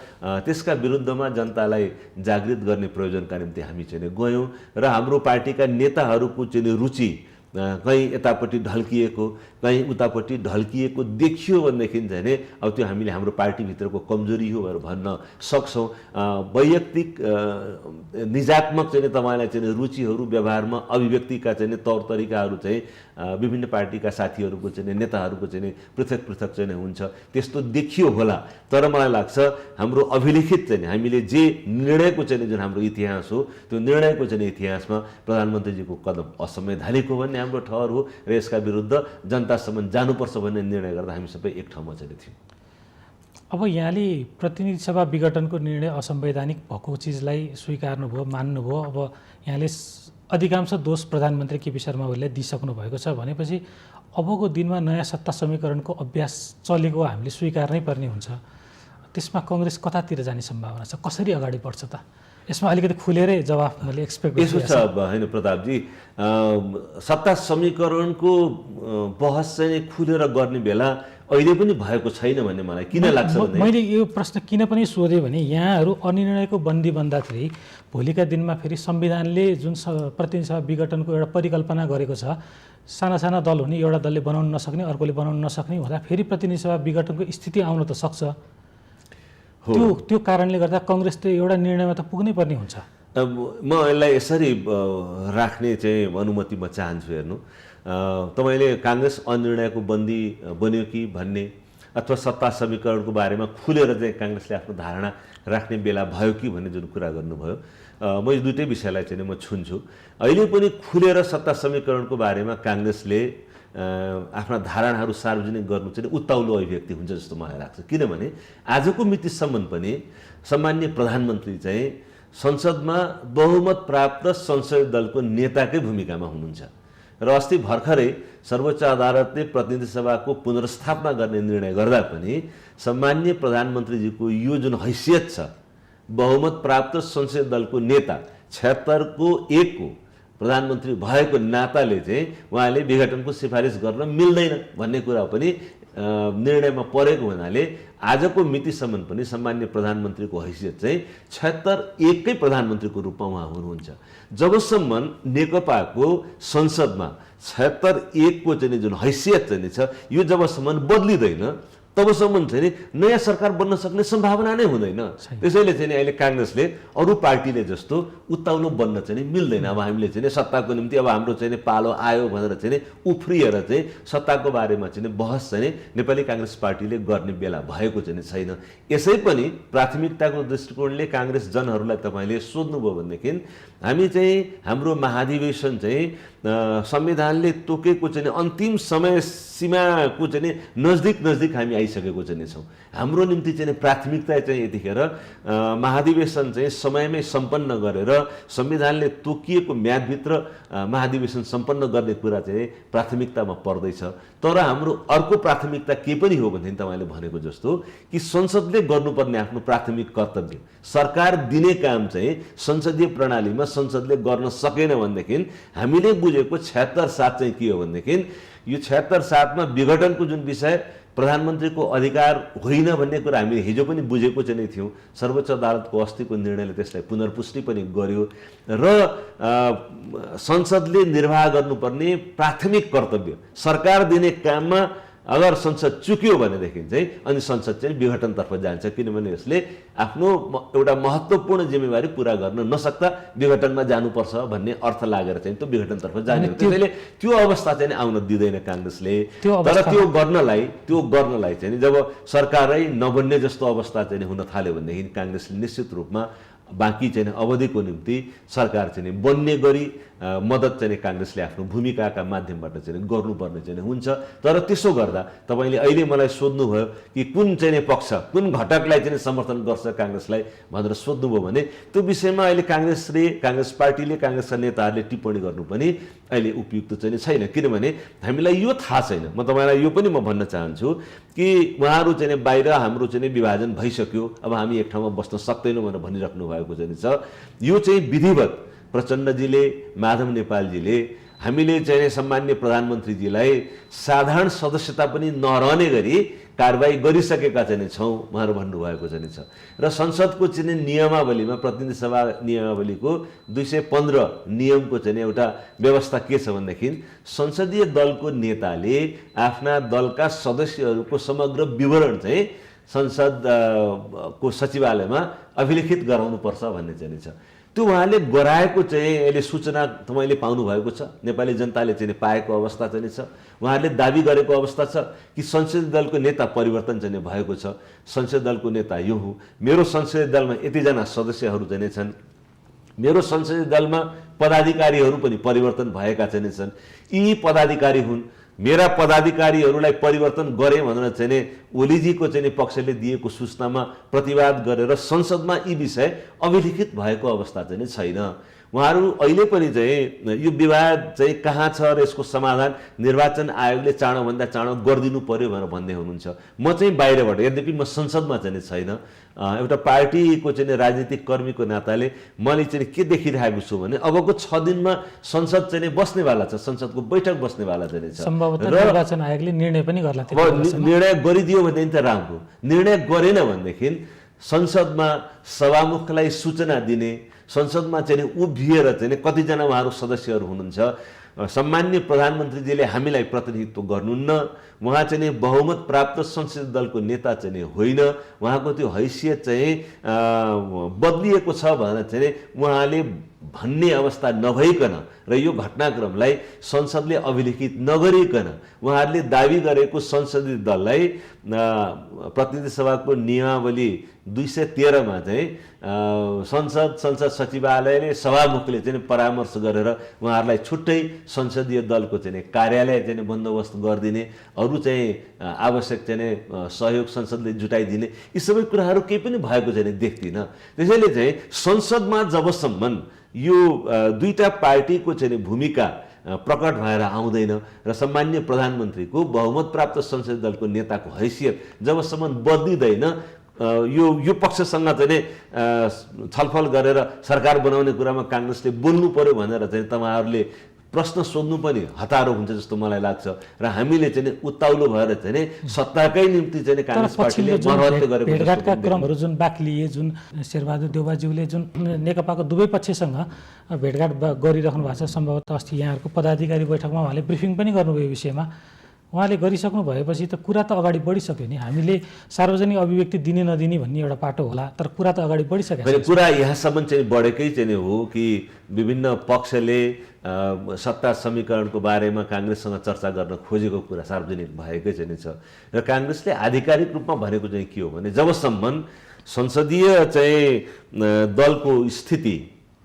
त्यसका विरुद्धमा जनतालाई जागृत गर्ने प्रयोजनका निम्ति हामी चाहिँ गयौँ र हाम्रो पार्टीका नेताहरूको चाहिँ रुचि कहीँ यतापट्टि ढल्किएको, कहीँ उतापट्टि ढल्किएको देखियो भनेदेखि चाहिँ अब त्यो हामीले हाम्रो पार्टीभित्रको कमजोरी हो भनेर भन्न सक्छौँ। वैयक्तिक निजात्मक चाहिँ तपाईँलाई चाहिँ रुचिहरू, व्यवहारमा अभिव्यक्तिका चाहिँ तौर तरिकाहरू चाहिँ विभिन्न पार्टीका साथीहरूको चाहिँ नेताहरूको चाहिँ पृथक पृथक चाहिँ हुन्छ, त्यस्तो देखियो होला। तर मलाई लाग्छ हाम्रो अभिलिखित चाहिँ हामीले जे निर्णयको चाहिँ जुन हाम्रो इतिहास हो त्यो निर्णयको चाहिँ इतिहासमा प्रधानमन्त्रीजीको कदम असंवैधानिक हो भन्ने हाम्रो ठहर हो र यसका विरुद्ध जनतासम्म जानुपर्छ भन्ने निर्णय गर्दा हामी सबै एक ठाउँमा चाहिँ थियौँ। अब यहाँले प्रतिनिधि सभा विघटनको निर्णय असंवैधानिक भएको चिजलाई स्वीकार्नुभयो, मान्नुभयो। अब यहाँले अधिकांश दोष प्रधानमन्त्री केपी शर्मा ओलीलाई दिइसक्नु भएको छ भनेपछि अबको दिनमा नयाँ सत्ता समीकरणको अभ्यास चलेको हामीले स्वीकार्नै पर्ने हुन्छ। त्यसमा कङ्ग्रेस कतातिर जाने सम्भावना छ, कसरी अगाडि बढ्छ त? यसमा अलिकति खुलेरै जवाफ मैले एक्सपेक्ट यसो छ होइन प्रतापजी, सत्ता समीकरणको बहस चाहिँ खुलेर गर्ने बेला अहिले पनि भएको छैन भन्ने मलाई किन लाग्छ भने मैले यो प्रश्न किन पनि सोधेँ भने यहाँहरू अनिर्णयको बन्दी बन्दाखेरि भोलिका दिनमा फेरि संविधानले जुन प्रतिनिधि सभा विघटनको एउटा परिकल्पना गरेको छ, साना साना दल हुने, एउटा दलले बनाउन नसक्ने, अर्कोले बनाउन नसक्ने हुँदा फेरि प्रतिनिधि सभा विघटनको स्थिति आउन त सक्छ। त्यो कारणले गर्दा कङ्ग्रेसले एउटा निर्णयमा त पुग्नै पर्ने हुन्छ। म यसलाई यसरी राख्ने चाहिँ अनुमति म चाहन्छु। हेर्नु, तपाईँले काङ्ग्रेस अनिर्णयको बन्दी बन्यो कि भन्ने अथवा सत्ता समीकरणको बारेमा खुलेर चाहिँ काङ्ग्रेसले आफ्नो धारणा राख्ने बेला भयो कि भन्ने जुन कुरा गर्नुभयो, म यो दुइटै विषयलाई चाहिँ म छुन्छु। अहिले पनि खुलेर सत्ता समीकरणको बारेमा काङ्ग्रेसले आफ्ना धारणाहरू सार्वजनिक गर्नु चाहिँ उत्ताउलो अभिव्यक्ति हुन्छ जस्तो मलाई लाग्छ। किनभने आजको मितिसम्म पनि सम्माननीय प्रधानमन्त्री चाहिँ संसदमा बहुमत प्राप्त संसदीय दलको नेताकै भूमिकामा हुनुहुन्छ र अस्ति भर्खरै सर्वोच्च अदालतले प्रतिनिधि सभाको पुनर्स्थापना गर्ने निर्णय गर्दा पनि सम्माननीय प्रधानमन्त्रीजीको यो जुन हैसियत छ, बहुमत प्राप्त संसदीय दलको नेता 76 को 1 को प्रधानमन्त्री भएको नाताले चाहिँ उहाँले विघटनको सिफारिस गर्न मिल्दैन भन्ने कुरा पनि निर्णयमा परेको हुनाले आजको मितिसम्म पनि सम्माननीय प्रधानमन्त्रीको हैसियत चाहिँ 76 कै प्रधानमन्त्रीको रूपमा उहाँ हुनुहुन्छ। जबसम्म नेकपाको संसदमा 76 को चाहिँ जुन हैसियत चाहिँ छ यो जबसम्म बदलिँदैन तबसम्म चाहिँ नयाँ सरकार बन्न सक्ने सम्भावना नै हुँदैन। त्यसैले चाहिँ अहिले काङ्ग्रेसले अरू पार्टीले जस्तो उत्ताउलो बन्न चाहिँ मिल्दैन। अब हामीले चाहिँ सत्ताको निम्ति अब हाम्रो चाहिँ पालो आयो भनेर चाहिँ उफ्रिएर चाहिँ सत्ताको बारेमा चाहिँ बहस चाहिँ नेपाली काङ्ग्रेस पार्टीले गर्ने बेला भएको चाहिँ छैन। यसै पनि प्राथमिकताको दृष्टिकोणले काङ्ग्रेस जनहरूलाई तपाईँले सोध्नुभयो भनेदेखि हामी चाहिँ हाम्रो महाधिवेशन चाहिँ संविधानले तोकेको चाहिँ अन्तिम समय सीमाको चाहिँ नजिक हामी आइसकेको चाहिँ छौँ। हाम्रो निम्ति चाहिँ प्राथमिकता चाहिँ यतिखेर महाधिवेशन चाहिँ समयमै सम्पन्न गरेर संविधानले तोकिएको म्यादभित्र महाधिवेशन सम्पन्न गर्ने कुरा चाहिँ प्राथमिकतामा पर्दैछ। तर हाम्रो अर्को प्राथमिकता के पनि हो भने तपाईँले भनेको जस्तो कि संसदले गर्नुपर्ने आफ्नो प्राथमिक कर्तव्य सरकार दिने काम चाहिँ संसदीय प्रणालीमा संसदले गर्न सकेन भनेदेखि हामीले बुझेको 76/7 चाहिँ के हो भनेदेखि यो 76/7 मा विघटनको जुन विषय प्रधानमन्त्रीको अधिकार होइन भन्ने कुरा हामीले हिजो पनि बुझेको चाहिँ थियौँ। सर्वोच्च अदालतको अस्तिको निर्णयले त्यसलाई पुनर्पुष्टि पनि गर्यो र संसदले निर्वाह गर्नुपर्ने प्राथमिक कर्तव्य सरकार दिने काममा अगर संसद चुक्यो भनेदेखि चाहिँ अनि संसद चाहिँ विघटनतर्फ जान्छ। किनभने यसले आफ्नो एउटा महत्त्वपूर्ण जिम्मेवारी पुरा गर्न नसक्दा विघटनमा जानुपर्छ भन्ने अर्थ लागेर चाहिँ त्यो विघटनतर्फ जाने हो। त्यसैले त्यो अवस्था चाहिँ आउन दिँदैन काङ्ग्रेसले। तर त्यो गर्नलाई चाहिँ जब सरकारै नबन्ने जस्तो अवस्था चाहिँ हुन थाल्यो भनेदेखि काङ्ग्रेसले निश्चित रूपमा बाँकी चाहिँ अवधिको निम्ति सरकार चाहिँ बन्ने गरी मद्दत चाहिँ काङ्ग्रेसले आफ्नो भूमिकाका माध्यमबाट चाहिँ गर्नुपर्ने चाहिँ हुन्छ। तर त्यसो गर्दा तपाईँले अहिले मलाई सोध्नुभयो कि कुन चाहिँ पक्ष कुन घटकलाई चाहिँ समर्थन गर्छ काङ्ग्रेसलाई भनेर सोध्नुभयो भने त्यो विषयमा अहिले काङ्ग्रेस पार्टीले काङ्ग्रेसका नेताहरूले टिप्पणी गर्नु पनि अहिले उपयुक्त चाहिँ छैन। किनभने हामीलाई यो थाहा छैन। म तपाईँलाई यो पनि म भन्न चाहन्छु कि उहाँहरू चाहिँ बाहिर हाम्रो चाहिँ विभाजन भइसक्यो, अब हामी एक ठाउँमा बस्न सक्दैनौँ भनेर भनिराख्नु भएको चाहिँ छ। यो चाहिँ विधिवत प्रचण्डजीले माधव नेपालजीले हामीले चाहिँ सम्माननीय प्रधानमन्त्रीजीलाई साधारण सदस्यता पनि नरहने गरी कारबाही गरिसकेका चाहिँ छौँ उहाँहरू भन्नुभएको चाहिँ छ। र संसदको चाहिँ नियमावलीमा प्रतिनिधि सभा नियमावलीको 215 नियमको चाहिँ एउटा व्यवस्था के छ भनेदेखि संसदीय दलको नेताले आफ्ना दलका सदस्यहरूको समग्र विवरण चाहिँ संसदको सचिवालयमा अभिलेखित गराउनुपर्छ भन्ने चाहिँ छ। त्यो उहाँले गराएको चाहिँ अहिले सूचना तपाईँले पाउनु भएको छ, नेपाली जनताले चाहिँ पाएको अवस्था चाहिँ छ। उहाँहरूले दाबी गरेको अवस्था छ कि संसदीय दलको नेता परिवर्तन चाहिँ भएको छ। संसदीय दलको नेता यो हो, मेरो संसदीय दलमा यतिजना सदस्यहरू चाहिँ छन्, मेरो संसदीय दलमा पदाधिकारीहरू पनि परिवर्तन भएका चाहिँ छन्, यी पदाधिकारी हुन्, मेरा पदाधिकारीहरूलाई परिवर्तन गरे भनेर चाहिँ ओलीजीको चाहिँ पक्षले दिएको सूचनामा प्रतिवाद गरेर संसदमा यी विषय अभिलिखित भएको अवस्था चाहिँ छैन। उहाँहरू अहिले पनि चाहिँ यो विवाद चाहिँ कहाँ छ र यसको समाधान निर्वाचन आयोगले चाँडोभन्दा चाँडो गरिदिनु पर्यो भनेर भन्दै हुनुहुन्छ। म चाहिँ बाहिरबाट, यद्यपि म संसदमा चाहिँ छैन, एउटा पार्टीको चाहिँ राजनीतिक कर्मीको नाताले मैले चाहिँ के देखिरहेको छु भने अबको 6 दिनमा संसद चाहिँ बस्नेवाला छ, संसदको बैठक बस्नेवाला चाहिँ छ। सम्भवतः निर्वाचन आयोगले निर्णय पनि गर्ला। निर्णय गरिदियो भनेदेखि त राम्रो, निर्णय गरेन भनेदेखि संसदमा सभामुखलाई सूचना दिने, संसदमा चाहिँ उभिएर चाहिँ कतिजना उहाँहरू सदस्यहरू हुनुहुन्छ, सम्माननीय प्रधानमन्त्रीजीले हामीलाई प्रतिनिधित्व गर्नुहुन्न, उहाँ चाहिँ बहुमत प्राप्त संसदीय दलको नेता चाहिँ होइन, उहाँको त्यो हैसियत चाहिँ बदलिएको छ भनेर चाहिँ उहाँले भन्ने अवस्था नभइकन र यो घटनाक्रमलाई संसदले अभिलेखित नगरिकन उहाँहरूले दाबी गरेको संसदीय दललाई प्रतिनिधि सभाको नियमावली 213 मा चाहिँ संसद सचिवालयले सभामुखले चाहिँ परामर्श गरेर उहाँहरूलाई छुट्टै संसदीय दलको चाहिँ कार्यालय चाहिँ बन्दोबस्त गरिदिने, अरू चाहिँ आवश्यक चाहिँ सहयोग संसदले जुटाइदिने, यी सबै कुराहरू केही पनि भएको चाहिँ देख्दिनँ। त्यसैले चाहिँ संसदमा जबसम्म यो दुईटा पार्टीको चाहिँ भूमिका प्रकट भएर आउँदैन र सम्माननीय प्रधानमन्त्रीको बहुमत प्राप्त संसदीय दलको नेताको हैसियत जबसम्म बदलिँदैन, यो पक्षसँग चाहिँ छलफल गरेर सरकार बनाउने कुरामा काङ्ग्रेसले बोल्नु पर्यो भनेर चाहिँ तपाईँहरूले प्रश्न सोध्नु पनि हतारो हुन्छ जस्तो मलाई लाग्छ र हामीले चाहिँ उत्ताउलो भएर चाहिँ सत्ताकै निम्ति चाहिँ काङ्ग्रेस पार्टीले मर्हत्य गरेको भेटघाटका क्रमहरू जुन बाक्लिए, जुन शेरबहादुर देउवाज्यूले जुन नेकपाको दुवै पक्षसँग भेटघाट गरिराख्नु भएको छ, सम्भवतः अस्ति यहाँहरूको पदाधिकारी बैठकमा उहाँले ब्रिफिङ पनि गर्नुभयो विषयमा, उहाँले गरिसक्नु भएपछि त कुरा त अगाडि बढिसक्यो नि। हामीले सार्वजनिक अभिव्यक्ति दिने नदिने भन्ने एउटा पाटो होला, तर कुरा त अगाडि बढिसक्यो। कुरा यहाँसम्म चाहिँ बढेकै चाहिँ हो कि विभिन्न पक्षले सत्ता समीकरणको बारेमा काङ्ग्रेससँग चर्चा गर्न खोजेको कुरा सार्वजनिक भएकै चाहिँ छ र काङ्ग्रेसले आधिकारिक रूपमा भनेको चाहिँ के हो भने जबसम्म संसदीय चाहिँ दलको स्थिति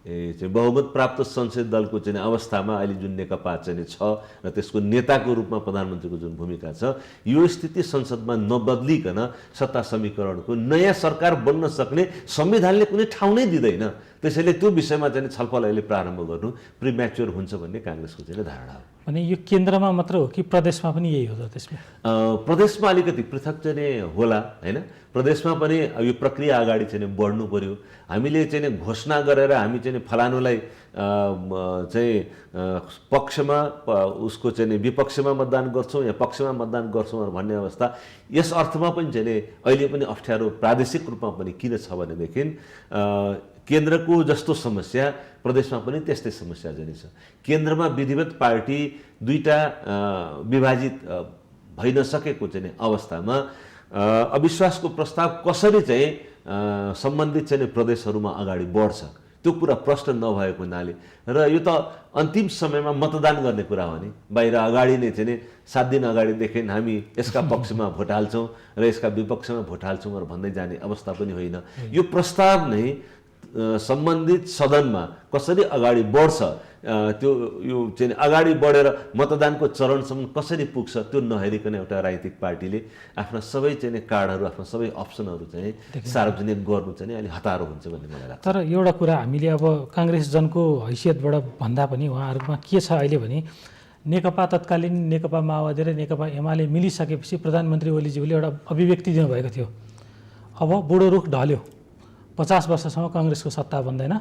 चाहिँ बहुमत प्राप्त संसदीय दलको चाहिँ अवस्थामा अहिले जुन नेकपा चाहिँ छ र त्यसको नेताको रूपमा प्रधानमन्त्रीको जुन भूमिका छ, यो स्थिति संसदमा नबदलिकन सत्ता समीकरणको नयाँ सरकार बन्न सक्ने संविधानले कुनै ठाउँ नै दिँदैन। त्यसैले त्यो विषयमा चाहिँ छलफल अहिले प्रारम्भ गर्नु प्रिम्याच्योर हुन्छ भन्ने काङ्ग्रेसको चाहिँ धारणा हो। भने यो केन्द्रमा मात्र हो कि प्रदेशमा पनि यही हो त? त्यसमा प्रदेशमा अलिकति पृथक चाहिँ होला हैन, प्रदेशमा पनि यो प्रक्रिया अगाडि चाहिँ बढ्नु पर्यो। हामीले चाहिँ घोषणा गरेर हामी चाहिँ फलानुलाई चाहिँ पक्षमा उसको चाहिँ विपक्षमा मतदान गर्छौँ या पक्षमा मतदान गर्छौँ भन्ने अवस्था यस अर्थमा पनि चाहिँ अहिले पनि अप्ठ्यारो प्रादेशिक रूपमा पनि किन छ भनेदेखि केन्द्रको जस्तो समस्या प्रदेशमा पनि त्यस्तै समस्या चाहिँ छ। केन्द्रमा विधिवत पार्टी दुईटा विभाजित भइ नसकेको चाहिँ अवस्थामा अविश्वासको प्रस्ताव कसरी चाहिँ सम्बन्धित चाहिँ प्रदेशहरूमा अगाडि बढ्छ त्यो कुरा प्रश्न नभएको हुनाले र यो त अन्तिम समयमा मतदान गर्ने कुरा हो नि, बाहिर अगाडि नै चाहिँ 7 दिन अगाडिदेखि हामी यसका पक्षमा भोट हाल्छौँ र यसका विपक्षमा भोट हाल्छौँ भन्दै जाने अवस्था पनि होइन। यो प्रस्ताव नै सम्बन्धित सदनमा कसरी अगाडि बढ्छ, त्यो यो चाहिँ अगाडि बढेर मतदानको चरणसम्म कसरी पुग्छ त्यो नहेरिकन एउटा राजनीतिक पार्टीले आफ्ना सबै चाहिँ कार्डहरू, आफ्ना सबै अप्सनहरू चाहिँ सार्वजनिक गर्नु चाहिँ अलि हतारो हुन्छ भन्ने मलाई लाग्छ। तर एउटा कुरा हामीले अब काङ्ग्रेस जनको हैसियतबाट भन्दा पनि उहाँहरूमा के छ अहिले भने नेकपा तत्कालीन नेकपा माओवादी र नेकपा एमाले मिलिसकेपछि प्रधानमन्त्री ओलीज्यूले एउटा अभिव्यक्ति दिनुभएको थियो, अब बुढो रुख ढल्यो, 50 वर्षसम्म काङ्ग्रेसको सत्ता बन्दैन,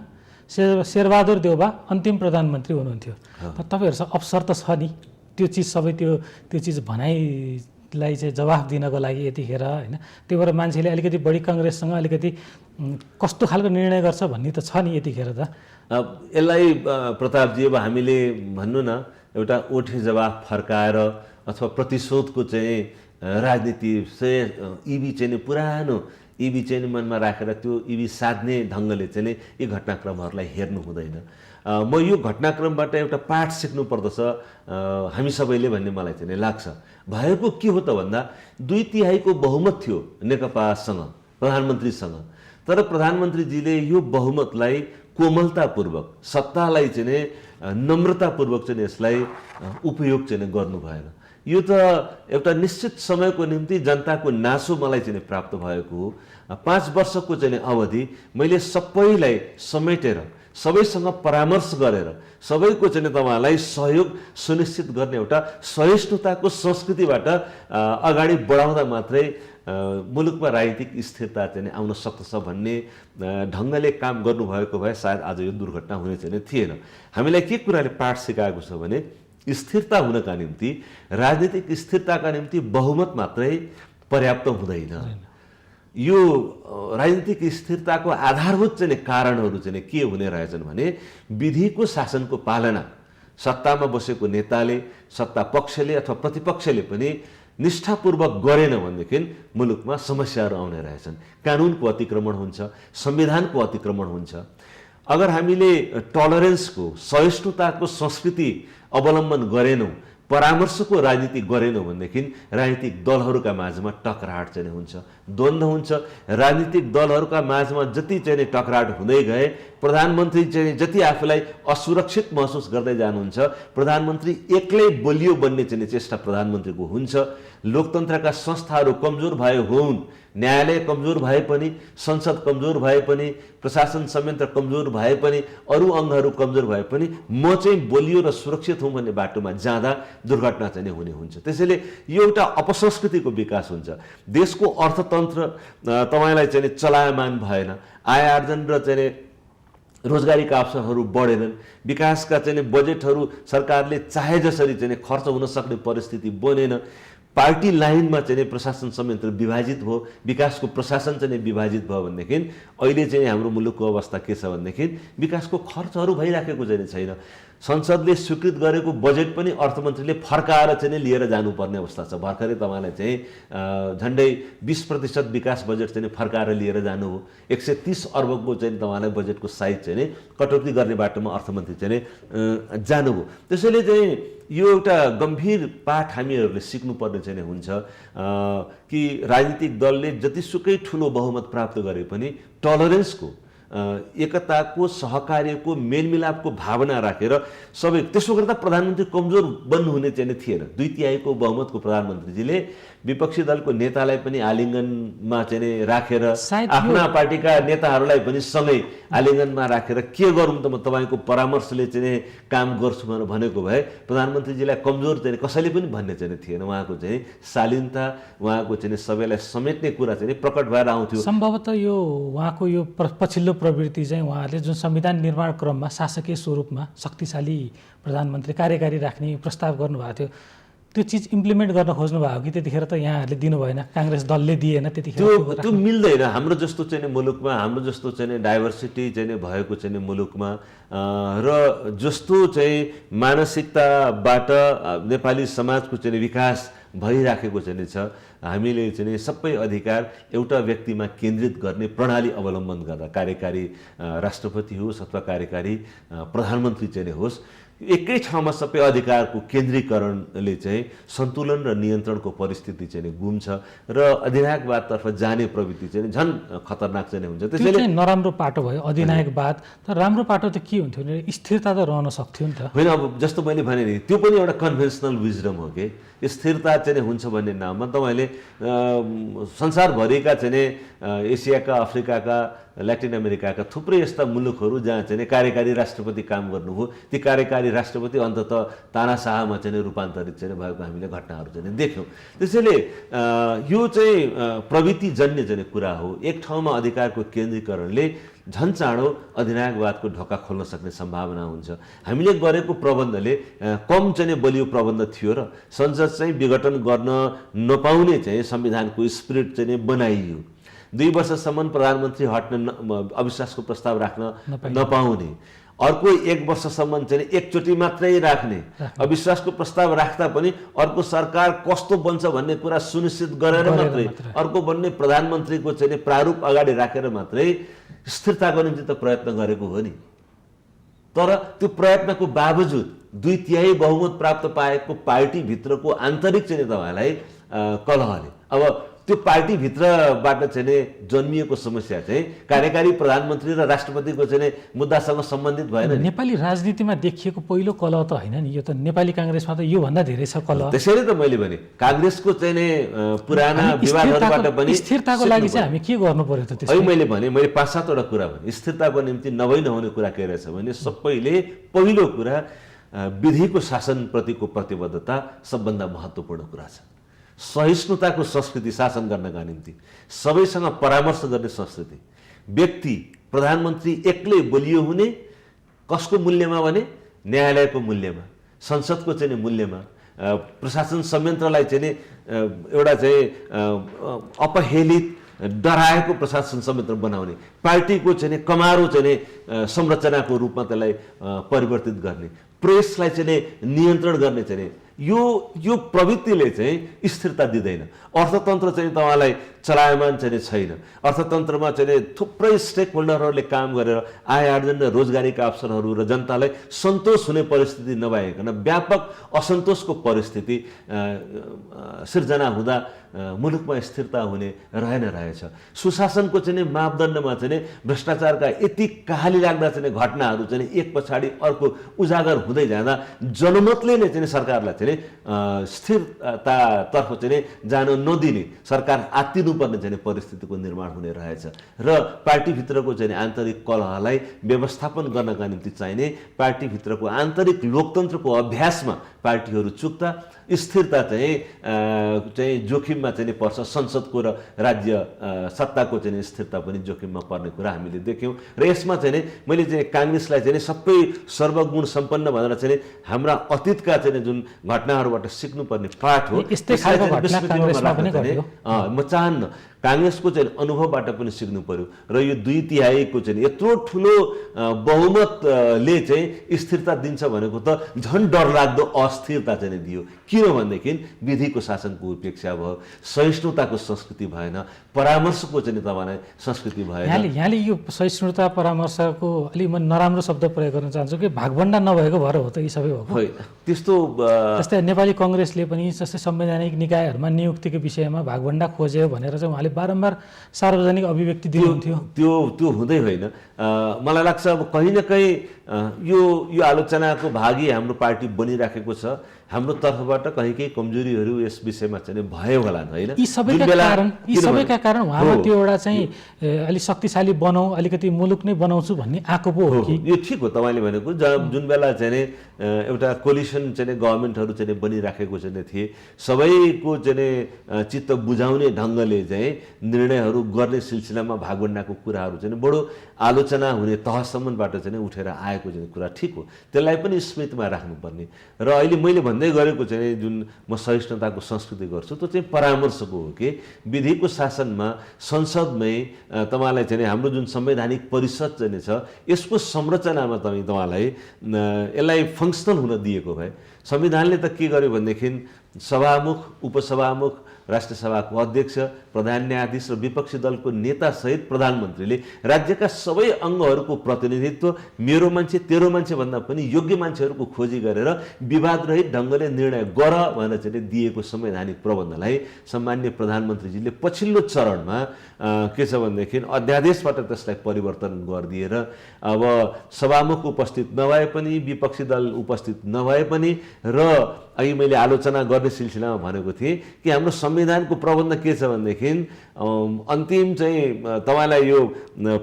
शेरबहादुर देउवा अन्तिम प्रधानमन्त्री हुनुहुन्थ्यो। तर तपाईँहरूसँग अवसर त छ नि त्यो चिज सबै त्यो चिज भनाइलाई चाहिँ जवाफ दिनको लागि यतिखेर होइन। त्यो भएर मान्छेले अलिकति बढी काङ्ग्रेससँग अलिकति कस्तो खालको निर्णय गर्छ भन्ने त छ नि यतिखेर त। यसलाई प्रतापजी अब हामीले भन्नु न एउटा ओठे जवाफ फर्काएर अथवा प्रतिशोधको चाहिँ राजनीति इबी चाहिँ पुरानो इबी चाहिँ मनमा राखेर त्यो इबी साध्ने ढङ्गले चाहिँ यी घटनाक्रमहरूलाई हेर्नु हुँदैन। म यो घटनाक्रमबाट एउटा पाठ सिक्नु पर्दछ हामी सबैले भन्ने मलाई चाहिँ लाग्छ। भएको के हो त भन्दा 2/3 बहुमत थियो नेकपासँग, प्रधानमन्त्रीसँग, तर प्रधानमन्त्रीजीले यो बहुमतलाई कोमलतापूर्वक, सत्तालाई चाहिँ नम्रतापूर्वक चाहिँ यसलाई उपयोग चाहिँ गर्नु भएन। यो त एउटा निश्चित समयको निम्ति जनताको नासो मलाई चाहिँ प्राप्त भएको हो। 5 वर्षको चाहिँ अवधि मैले सबैलाई समेटेर सबैसँग परामर्श गरेर सबैको चाहिँ तपाईँहरूलाई सहयोग सुनिश्चित गर्ने एउटा सहिष्णुताको संस्कृतिबाट अगाडि बढाउँदा मात्रै मुलुकमा राजनीतिक स्थिरता चाहिँ आउन सक्दछ भन्ने ढङ्गले काम गर्नुभएको भए सायद आज यो दुर्घटना हुने चाहिँ थिएन। हामीलाई के कुराले पाठ सिकाएको छ भने स्थिरता हुनका निम्ति, राजनीतिक स्थिरताका निम्ति बहुमत मात्रै पर्याप्त हुँदैन। यो राजनीतिक स्थिरताको आधारभूत चाहिँ कारणहरू चाहिँ के हुने रहेछन् भने विधिको शासनको पालना, सत्तामा बसेको नेताले, सत्ता पक्षले अथवा प्रतिपक्षले पनि निष्ठापूर्वक गरेन भनेदेखि मुलुकमा समस्याहरू आउने रहेछन्। कानुनको अतिक्रमण हुन्छ, संविधानको अतिक्रमण हुन्छ। अगर हामीले टलरेन्सको, सहिष्णुताको संस्कृति अवलम्बन गरेनौँ, परामर्शको राजनीति गरेनौँ भनेदेखि राजनीतिक दलहरूका माझमा टकराट चाहिँ हुन्छ, द्वन्द्व हुन्छ। राजनीतिक दलहरूका माझमा जति चाहिँ टकराट हुँदै गए, प्रधानमन्त्री चाहिँ जति आफूलाई असुरक्षित महसुस गर्दै जानुहुन्छ, प्रधानमन्त्री एक्लै बलियो बन्ने चाहिँ चेष्टा प्रधानमन्त्रीको हुन्छ। लोकतन्त्रका संस्थाहरू कमजोर भए हुन्, न्यायालय कमजोर भए पनि, संसद कमजोर भए पनि, प्रशासन संयन्त्र कमजोर भए पनि, अरू अङ्गहरू कमजोर भए पनि म चाहिँ बलियो र सुरक्षित हुँ भन्ने बाटोमा जाँदा दुर्घटना चाहिँ हुने हुन्छ। त्यसैले यो एउटा अपसंस्कृतिको विकास हुन्छ। देशको अर्थतन्त्र तपाईँलाई चाहिँ चलायमान भएन, आय आर्जन र चाहिँ रोजगारीका अवसरहरू बढेनन्, विकासका चाहिँ बजेटहरू सरकारले चाहे जसरी चाहिँ खर्च हुन सक्ने परिस्थिति बनेन, पार्टी लाइनमा चाहिँ प्रशासन संयन्त्र विभाजित भयो, विकासको प्रशासन चाहिँ विभाजित भयो भनेदेखि अहिले चाहिँ हाम्रो मुलुकको अवस्था के छ भनेदेखि विकासको खर्चहरू भइराखेको चाहिँ छैन। संसदले स्वीकृत गरेको बजेट पनि अर्थमन्त्रीले फर्काएर चाहिँ लिएर जानुपर्ने अवस्था छ। भर्खरै तपाईँलाई चाहिँ झन्डै 20% विकास बजेट चाहिँ फर्काएर लिएर जानु हो। 130 अर्बको चाहिँ तपाईँलाई बजेटको साइज चाहिँ कटौती गर्ने बाटोमा अर्थमन्त्री चाहिँ जानुभयो। त्यसैले चाहिँ यो एउटा गम्भीर पाठ हामीहरूले सिक्नुपर्ने चाहिँ हुन्छ कि राजनीतिक दलले जतिसुकै ठुलो बहुमत प्राप्त गरे पनि टलरेन्सको, एकताको, सहकार्यको, मेलमिलापको भावना राखेर सबै, त्यसो गर्दा प्रधानमन्त्री कमजोर बन्नुहुने चाहिँ थिएन। 2/3 बहुमतको प्रधानमन्त्रीजीले विपक्षी दलको नेतालाई पनि आलिङ्गनमा चाहिँ राखेर, आफ्ना पार्टीका नेताहरूलाई पनि सँगै आलिङ्गनमा राखेर के गरौँ त म तपाईँको परामर्शले चाहिँ काम गर्छु भनेको भए प्रधानमन्त्रीजीलाई कमजोर चाहिँ कसैले पनि भन्ने चाहिँ थिएन। उहाँको चाहिँ शालीनता, उहाँको चाहिँ सबैलाई समेट्ने कुरा चाहिँ प्रकट भएर आउँथ्यो। सम्भवतः यो उहाँको यो पछिल्लो प्रवृत्ति चाहिँ उहाँले जुन संविधान निर्माण क्रममा शासकीय स्वरूपमा शक्तिशाली प्रधानमन्त्री कार्यकारी राख्ने प्रस्ताव गर्नुभएको थियो, त्यो चिज इम्प्लिमेन्ट गर्न खोज्नु भयो कि त्यतिखेर त यहाँहरूले दिनु भएन, काङ्ग्रेस दलले दिएन त्यतिखेर? त्यो मिल्दैन। हाम्रो जस्तो चाहिँ मुलुकमा, हाम्रो जस्तो चाहिँ डाइभर्सिटी चाहिँ भएको चाहिँ मुलुकमा र जस्तो चाहिँ मानसिकताबाट नेपाली समाजको चाहिँ विकास भइराखेको चाहिँ छ, हामीले चाहिँ सबै अधिकार एउटा व्यक्तिमा केन्द्रित गर्ने प्रणाली अवलम्बन गर्दा, कार्यकारी राष्ट्रपति होस् अथवा कार्यकारी प्रधानमन्त्री चाहिँ होस्, एकै ठाउँमा सबै अधिकारको केन्द्रीकरणले चाहिँ सन्तुलन र नियन्त्रणको परिस्थिति चाहिँ गुम्छ र अधिनायकवादतर्फ जाने प्रवृत्ति चाहिँ झन् खतरनाक चाहिँ हुन्छ। त्यसैले नराम्रो पाटो भयो अधिनायकवाद। तर राम्रो पाटो त के हुन्थ्यो भने स्थिरता त रहन सक्थ्यो नि त। होइन, अब जस्तो मैले भने नि त्यो पनि एउटा कन्भेन्सनल विजडम हो कि स्थिरता चाहिँ हुन्छ भन्ने नाममा तपाईँले संसारभरिका चाहिँ एसियाका, अफ्रिकाका, ल्याटिन अमेरिकाका थुप्रै यस्ता मुलुकहरू जहाँ चाहिँ कार्यकारी राष्ट्रपति काम गर्नुभयो, ती कार्यकारी राष्ट्रपति अन्ततः तानाशाहमा चाहिँ रूपान्तरित चाहिँ भएको हामीले घटनाहरू चाहिँ देख्यौँ। त्यसैले यो चाहिँ प्रवृत्तिजन्य चाहिँ कुरा हो। एक ठाउँमा अधिकारको केन्द्रीकरणले झन् चाँडो अधिनायकवादको ढोका खोल्न सक्ने सम्भावना हुन्छ। हामीले गरेको प्रबन्धले कम चाहिँ बलियो प्रबन्ध थियो र संसद चाहिँ विघटन गर्न नपाउने चाहिँ संविधानको स्पिरिट चाहिँ बनाइयो। 2 वर्षसम्म प्रधानमन्त्री हट्न, अविश्वासको प्रस्ताव राख्न नपाउने, अर्को 1 वर्षसम्म चाहिँ एकचोटि मात्रै राख्ने, अविश्वासको प्रस्ताव राख्दा पनि अर्को सरकार कस्तो बन्छ भन्ने कुरा सुनिश्चित गरेर मात्रै अर्को बन्ने प्रधानमन्त्रीको चाहिँ प्रारूप अगाडि राखेर मात्रै स्थिरताको निम्ति त प्रयत्न गरेको हो नि। तर त्यो प्रयत्नको बावजुद 2/3 बहुमत प्राप्त पाएको पार्टीभित्रको आन्तरिक चाहिँ तपाईँलाई कलहले, अब त्यो पार्टीभित्रबाट चाहिँ नि जन्मिएको समस्या चाहिँ कार्यकारी प्रधानमन्त्री र राष्ट्रपतिको चाहिँ नि मुद्दासँग सम्बन्धित भएन नि। नेपाली राजनीतिमा देखिएको पहिलो कलह त होइन नि, यो त नेपाली काङ्ग्रेसमा त योभन्दा धेरै छ कलह। त्यसैले त मैले भने काङ्ग्रेसको चाहिँ नि पुराना विवादहरूबाट पनि स्थिरताको लागि चाहिँ हामी के गर्नु पर्यो त? है मैले 5-7वटा कुरा भने स्थिरताको निम्ति नहुने कुरा के रहेछ भने सबैले पहिलो कुरा विधिको शासनप्रतिको प्रतिबद्धता सबभन्दा महत्त्वपूर्ण कुरा छ। सहिष्णुताको संस्कृति शासन गर्नका निम्ति सबैसँग परामर्श गर्ने संस्कृति, व्यक्ति प्रधानमन्त्री एक्लै बलियो हुने, कसको मूल्यमा भने न्यायालयको मूल्यमा, संसदको चाहिँ मूल्यमा, प्रशासन संयन्त्रलाई चाहिँ एउटा चाहिँ अपहेलित डराएको प्रशासन संयन्त्र बनाउने, पार्टीको चाहिँ कमारो चाहिँ संरचनाको रूपमा त्यसलाई परिवर्तित गर्ने, प्रेसलाई चाहिँ नियन्त्रण गर्ने चाहिँ यो प्रवृत्तिले चाहिँ स्थिरता दिँदैन। अर्थतन्त्र चाहिँ तपाईँलाई चलायमान चाहिँ छैन। अर्थतन्त्रमा चाहिँ थुप्रै स्टेक होल्डरहरूले काम गरेर आय आर्जन र रोजगारीका अवसरहरू र जनतालाई सन्तोष हुने परिस्थिति नभइकन व्यापक असन्तोषको परिस्थिति सिर्जना हुँदा मुलुकमा स्थिरता हुने रहेछ। सुशासनको चाहिँ मापदण्डमा चाहिँ भ्रष्टाचारका यति कहाली लाग्दा चाहिँ घटनाहरू चाहिँ एक पछाडि अर्को उजागर हुँदै जाँदा जनमतले नै चाहिँ सरकारलाई चाहिँ स्थिरतातर्फ चाहिँ जान नदिने, सरकार आत्तिनुपर्ने चाहिँ परिस्थितिको निर्माण हुने रहेछ। र पार्टीभित्रको चाहिँ आन्तरिक कलहलाई व्यवस्थापन गर्नका निम्ति चाहिने पार्टीभित्रको आन्तरिक लोकतन्त्रको अभ्यासमा पार्टीहरू चुक्ता, स्थिरता चाहिँ जोखिममा चाहिँ पर्छ। संसदको र राज्य सत्ताको चाहिँ स्थिरता पनि जोखिममा पर्ने कुरा हामीले देख्यौँ। र यसमा चाहिँ मैले चाहिँ काङ्ग्रेसलाई चाहिँ सबै सर्वगुण सम्पन्न भनेर चाहिँ हाम्रा अतीतका चाहिँ जुन घटनाहरूबाट सिक्नुपर्ने पाठ हो, म चाहन्न काङ्ग्रेसको चाहिँ अनुभवबाट पनि सिक्नु पर्यो। र यो 2/3 चाहिँ यत्रो ठुलो बहुमतले चाहिँ स्थिरता दिन्छ भनेको त झन् डरलाग्दो अस्थिरता चाहिँ दियो। किनभनेदेखि विधिको शासनको उपेक्षा भयो, सहिष्णुताको संस्कृति भएन, परामर्शको चाहिँ तपाईँलाई संस्कृति भएन। यहाँले यो सहिष्णुता परामर्शको अलिक म नराम्रो शब्द प्रयोग गर्न चाहन्छु कि भागभण्डा नभएको भएर हो त यी सबै हो? होइन, त्यस्तो जस्तै नेपाली कङ्ग्रेसले पनि जस्तै संवैधानिक निकायहरूमा नियुक्तिको विषयमा भागभण्डा खोज्यो भनेर चाहिँ उहाँले बारम्बार सार्वजनिक अभिव्यक्ति दिनुहुन्थ्यो। त्यो हुँदै होइन। मलाई लाग्छ अब कहीँ न कहीँ यो आलोचनाको भागी हाम्रो पार्टी बनिराखेको छ। हाम्रो तर्फबाट कहीँ केही कमजोरीहरू यस विषयमा चाहिँ भयो होला होइन? यी सबैका कारण उहाँमा त्यो एउटा चाहिँ अलिक शक्तिशाली बनाऊ, अलिकति मुलुक नै बनाउँछु भन्ने आएको पो हो कि? यो ठिक हो तपाईँले भनेको। जुन बेला चाहिँ एउटा कोलिसन चाहिँ गभर्मेन्टहरू चाहिँ बनिराखेको चाहिँ थिए, सबैको चाहिँ चित्त बुझाउने ढङ्गले चाहिँ निर्णयहरू गर्ने सिलसिलामा भागभण्डाको कुराहरू चाहिँ बडो आलोचना हुने तहसम्मबाट चाहिँ उठेर आएको चाहिँ कुरा ठिक हो। त्यसलाई पनि स्मृतिमा राख्नुपर्ने। र अहिले मैले भन्दै गरेको चाहिँ जुन म सहिष्णुताको संस्कृति गर्छु त्यो चाहिँ परामर्शको हो कि विधिको शासनमा संसदमै तपाईँलाई चाहिँ हाम्रो जुन संवैधानिक परिषद चाहिँ छ यसको संरचनामा तपाईँलाई यसलाई फङ्सनल हुन दिएको भए संविधानले त के गर्यो भनेदेखि सभामुख, उपसभामुख, राष्ट्रिय सभाको अध्यक्ष, प्रधान न्यायाधीश र विपक्षी दलको नेतासहित प्रधानमन्त्रीले राज्यका सबै अङ्गहरूको प्रतिनिधित्व मेरो मान्छे तेरो मान्छे भन्दा पनि योग्य मान्छेहरूको खोजी गरेर विवादरहित ढङ्गले निर्णय गर भनेर चाहिँ दिएको संवैधानिक प्रबन्धलाई सम्माननीय प्रधानमन्त्रीजीले पछिल्लो चरणमा के छ भनेदेखि अध्यादेशबाट त्यसलाई परिवर्तन गरिदिएर अब सभामुख उपस्थित नभए पनि, विपक्षी दल उपस्थित नभए पनि र अघि मैले आलोचना गर्ने सिलसिलामा भनेको थिएँ कि हाम्रो संविधानको प्रबन्ध के छ भनेदेखि अन्तिम चाहिँ तपाईँलाई यो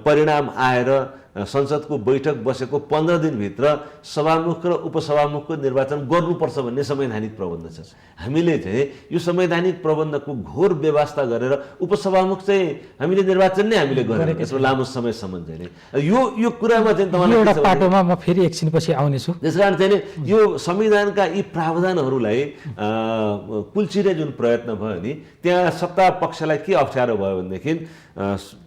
परिणाम आएर संसदको बैठक बसेको 15 दिनभित्र सभामुख र उपसभामुखको निर्वाचन गर्नुपर्छ भन्ने संवैधानिक प्रबन्ध छ। हामीले चाहिँ यो संवैधानिक प्रबन्धको घोर व्यवस्था गरेर उपसभामुख चाहिँ हामीले निर्वाचन नै हामीले गरेको यसमा लामो समयसम्म चाहिँ यो कुरामा चाहिँ तपाईँलाई एउटा पाटोमा म फेरि एकछिनपछि आउनेछु। त्यसकारण चाहिँ यो संविधानका यी प्रावधानहरूलाई कुल्चिने जुन प्रयत्न भयो नि त्यहाँ सत्ता पक्षलाई के अप्ठ्यारो भयो भनेदेखि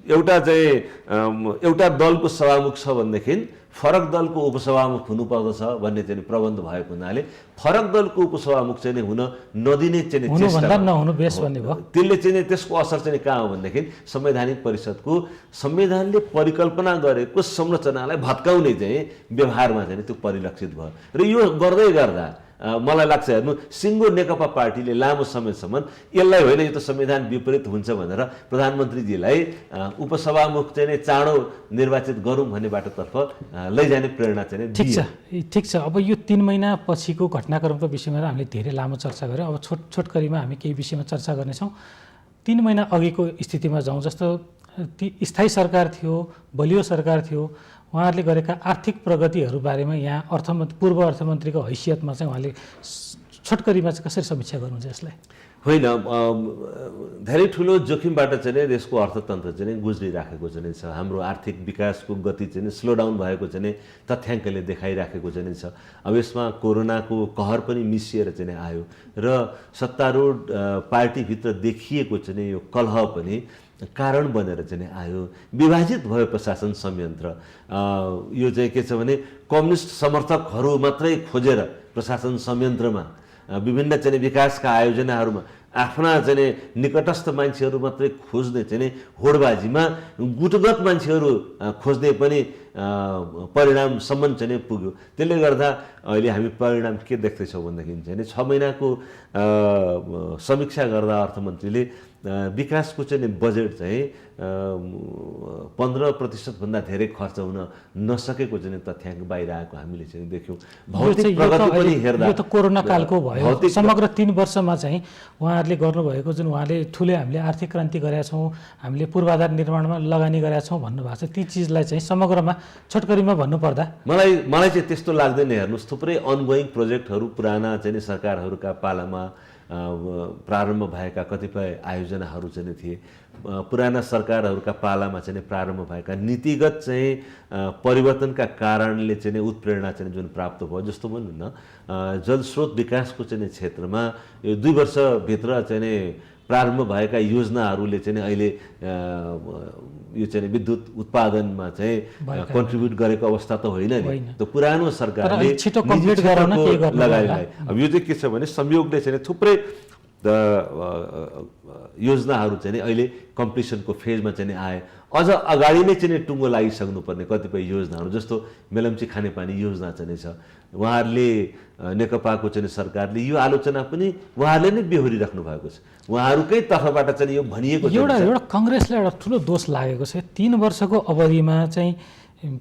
एउटा दलको सभामुख छ भनेदेखि फरक दलको उपसभामुख हुनुपर्दछ भन्ने चाहिँ प्रबन्ध भएको हुनाले फरक दलको उपसभामुख चाहिँ हुन नदिने चाहिँ चेष्टा नहुनु बेस भन्ने भयो। त्यसले चाहिँ त्यसको असर चाहिँ कहाँ हो भनेदेखि संवैधानिक परिषदको संविधानले परिकल्पना गरेको संरचनालाई भत्काउने चाहिँ व्यवहारमा चाहिँ त्यो परिलक्षित भयो। र यो गर्दै गर्दा मलाई लाग्छ हेर्नु सिङ्गो नेकपा पार्टीले लामो समयसम्म यसलाई होइन यो त संविधान विपरीत हुन्छ भनेर प्रधानमन्त्रीजीलाई उपसभामुख चाहिँ नै चाँडो निर्वाचित गरौँ भन्ने बाटोतर्फ लैजाने प्रेरणा चाहिँ ठिक छ। अब यो 3 महिना पछिको घटनाक्रमको विषयमा हामीले धेरै लामो चर्चा गऱ्यौँ। अब छोटकरीमा हामी केही विषयमा चर्चा गर्नेछौँ। 3 महिना अघिको स्थितिमा जाउँ। जस्तो स्थायी सरकार थियो, बलियो सरकार थियो, उहाँहरूले गरेका आर्थिक प्रगतिहरू बारेमा यहाँ पूर्व अर्थमन्त्रीको हैसियतमा चाहिँ उहाँले छोटकरीमा चाहिँ कसरी समीक्षा गर्नुहुन्छ यसलाई? होइन, धेरै ठुलो जोखिमबाट चाहिँ नै देशको अर्थतन्त्र चाहिँ नै गुज्रिराखेको चाहिँ छ। हाम्रो आर्थिक विकासको गति चाहिँ स्लो डाउन भएको चाहिँ तथ्याङ्कले देखाइराखेको चाहिँ छ। अब यसमा कोरोनाको कहर पनि मिसिएर चाहिँ आयो र सत्तारूढ पार्टीभित्र देखिएको चाहिँ यो कलह पनि कारण बनेर चाहिँ आयो। विभाजित भयो प्रशासन संयन्त्र। यो चाहिँ के छ भने कम्युनिस्ट समर्थकहरू मात्रै खोजेर प्रशासन संयन्त्रमा विभिन्न चाहिँ विकासका आयोजनाहरूमा आफ्ना चाहिँ निकटस्थ मान्छेहरू मात्रै खोज्ने चाहिँ होडबाजीमा गुटगत मान्छेहरू खोज्ने पनि परिणामसम्म चाहिँ पुग्यो। त्यसले गर्दा अहिले हामी परिणाम के देख्दैछौँ भन्दाखेरि चाहिँ 6 महिनाको समीक्षा गर्दा अर्थमन्त्रीले विकासको चाहिँ बजेट चाहिँ 15% भन्दा धेरै खर्च हुन नसकेको चाहिँ तथ्याङ्क बाहिर आएको हामीले चाहिँ देख्यौँ। भौतिक प्रगति पनि हेर्दा यो त कोरोना कालको भयो। समग्र 3 वर्षमा चाहिँ उहाँहरूले गर्नुभएको जुन उहाँले ठुलै हामीले आर्थिक क्रान्ति गरेका छौँ, हामीले पूर्वाधार निर्माणमा लगानी गरेका छौँ भन्नुभएको छ, ती चिजलाई चाहिँ समग्रमा छोटकरीमा भन्नुपर्दा मलाई चाहिँ त्यस्तो लाग्दैन। हेर्नुहोस्, थुप्रै अनगोइङ प्रोजेक्टहरू पुराना चाहिँ सरकारहरूका पालामा प्रारम्भ भएका कतिपय आयोजनाहरू चाहिँ थिए। पुराना सरकारहरूका पालामा चाहिँ प्रारम्भ भएका नीतिगत चाहिँ परिवर्तनका कारणले चाहिँ उत्प्रेरणा चाहिँ जुन प्राप्त भयो। जस्तो भनौँ न, जलस्रोत विकासको चाहिँ क्षेत्रमा यो 2 वर्षभित्र चाहिँ प्रारम्भ भएका योजनाहरूले चाहिँ अहिले यो चाहिँ विद्युत उत्पादनमा चाहिँ कन्ट्रिब्युट गरेको अवस्था त होइन नि। त पुरानो सरकारले लगाए। अब यो चाहिँ के छ भने संयोगले चाहिँ थुप्रै योजनाहरू चाहिँ अहिले कम्प्लिसनको फेजमा चाहिँ आए। अझ अगाडि नै चाहिँ टुङ्गो लागिसक्नुपर्ने कतिपय योजनाहरू, जस्तो मेलम्ची खानेपानी योजना चाहिँ छ। उहाँहरूले नेकपाको चाहिँ सरकारले यो आलोचना पनि उहाँहरूले नै बेहोरिराख्नु भएको छ। उहाँहरूकै तर्फबाट चाहिँ यो भनिएको छ। एउटा कङ्ग्रेसलाई एउटा ठुलो दोष लागेको छ। 3 वर्षको अवधिमा चाहिँ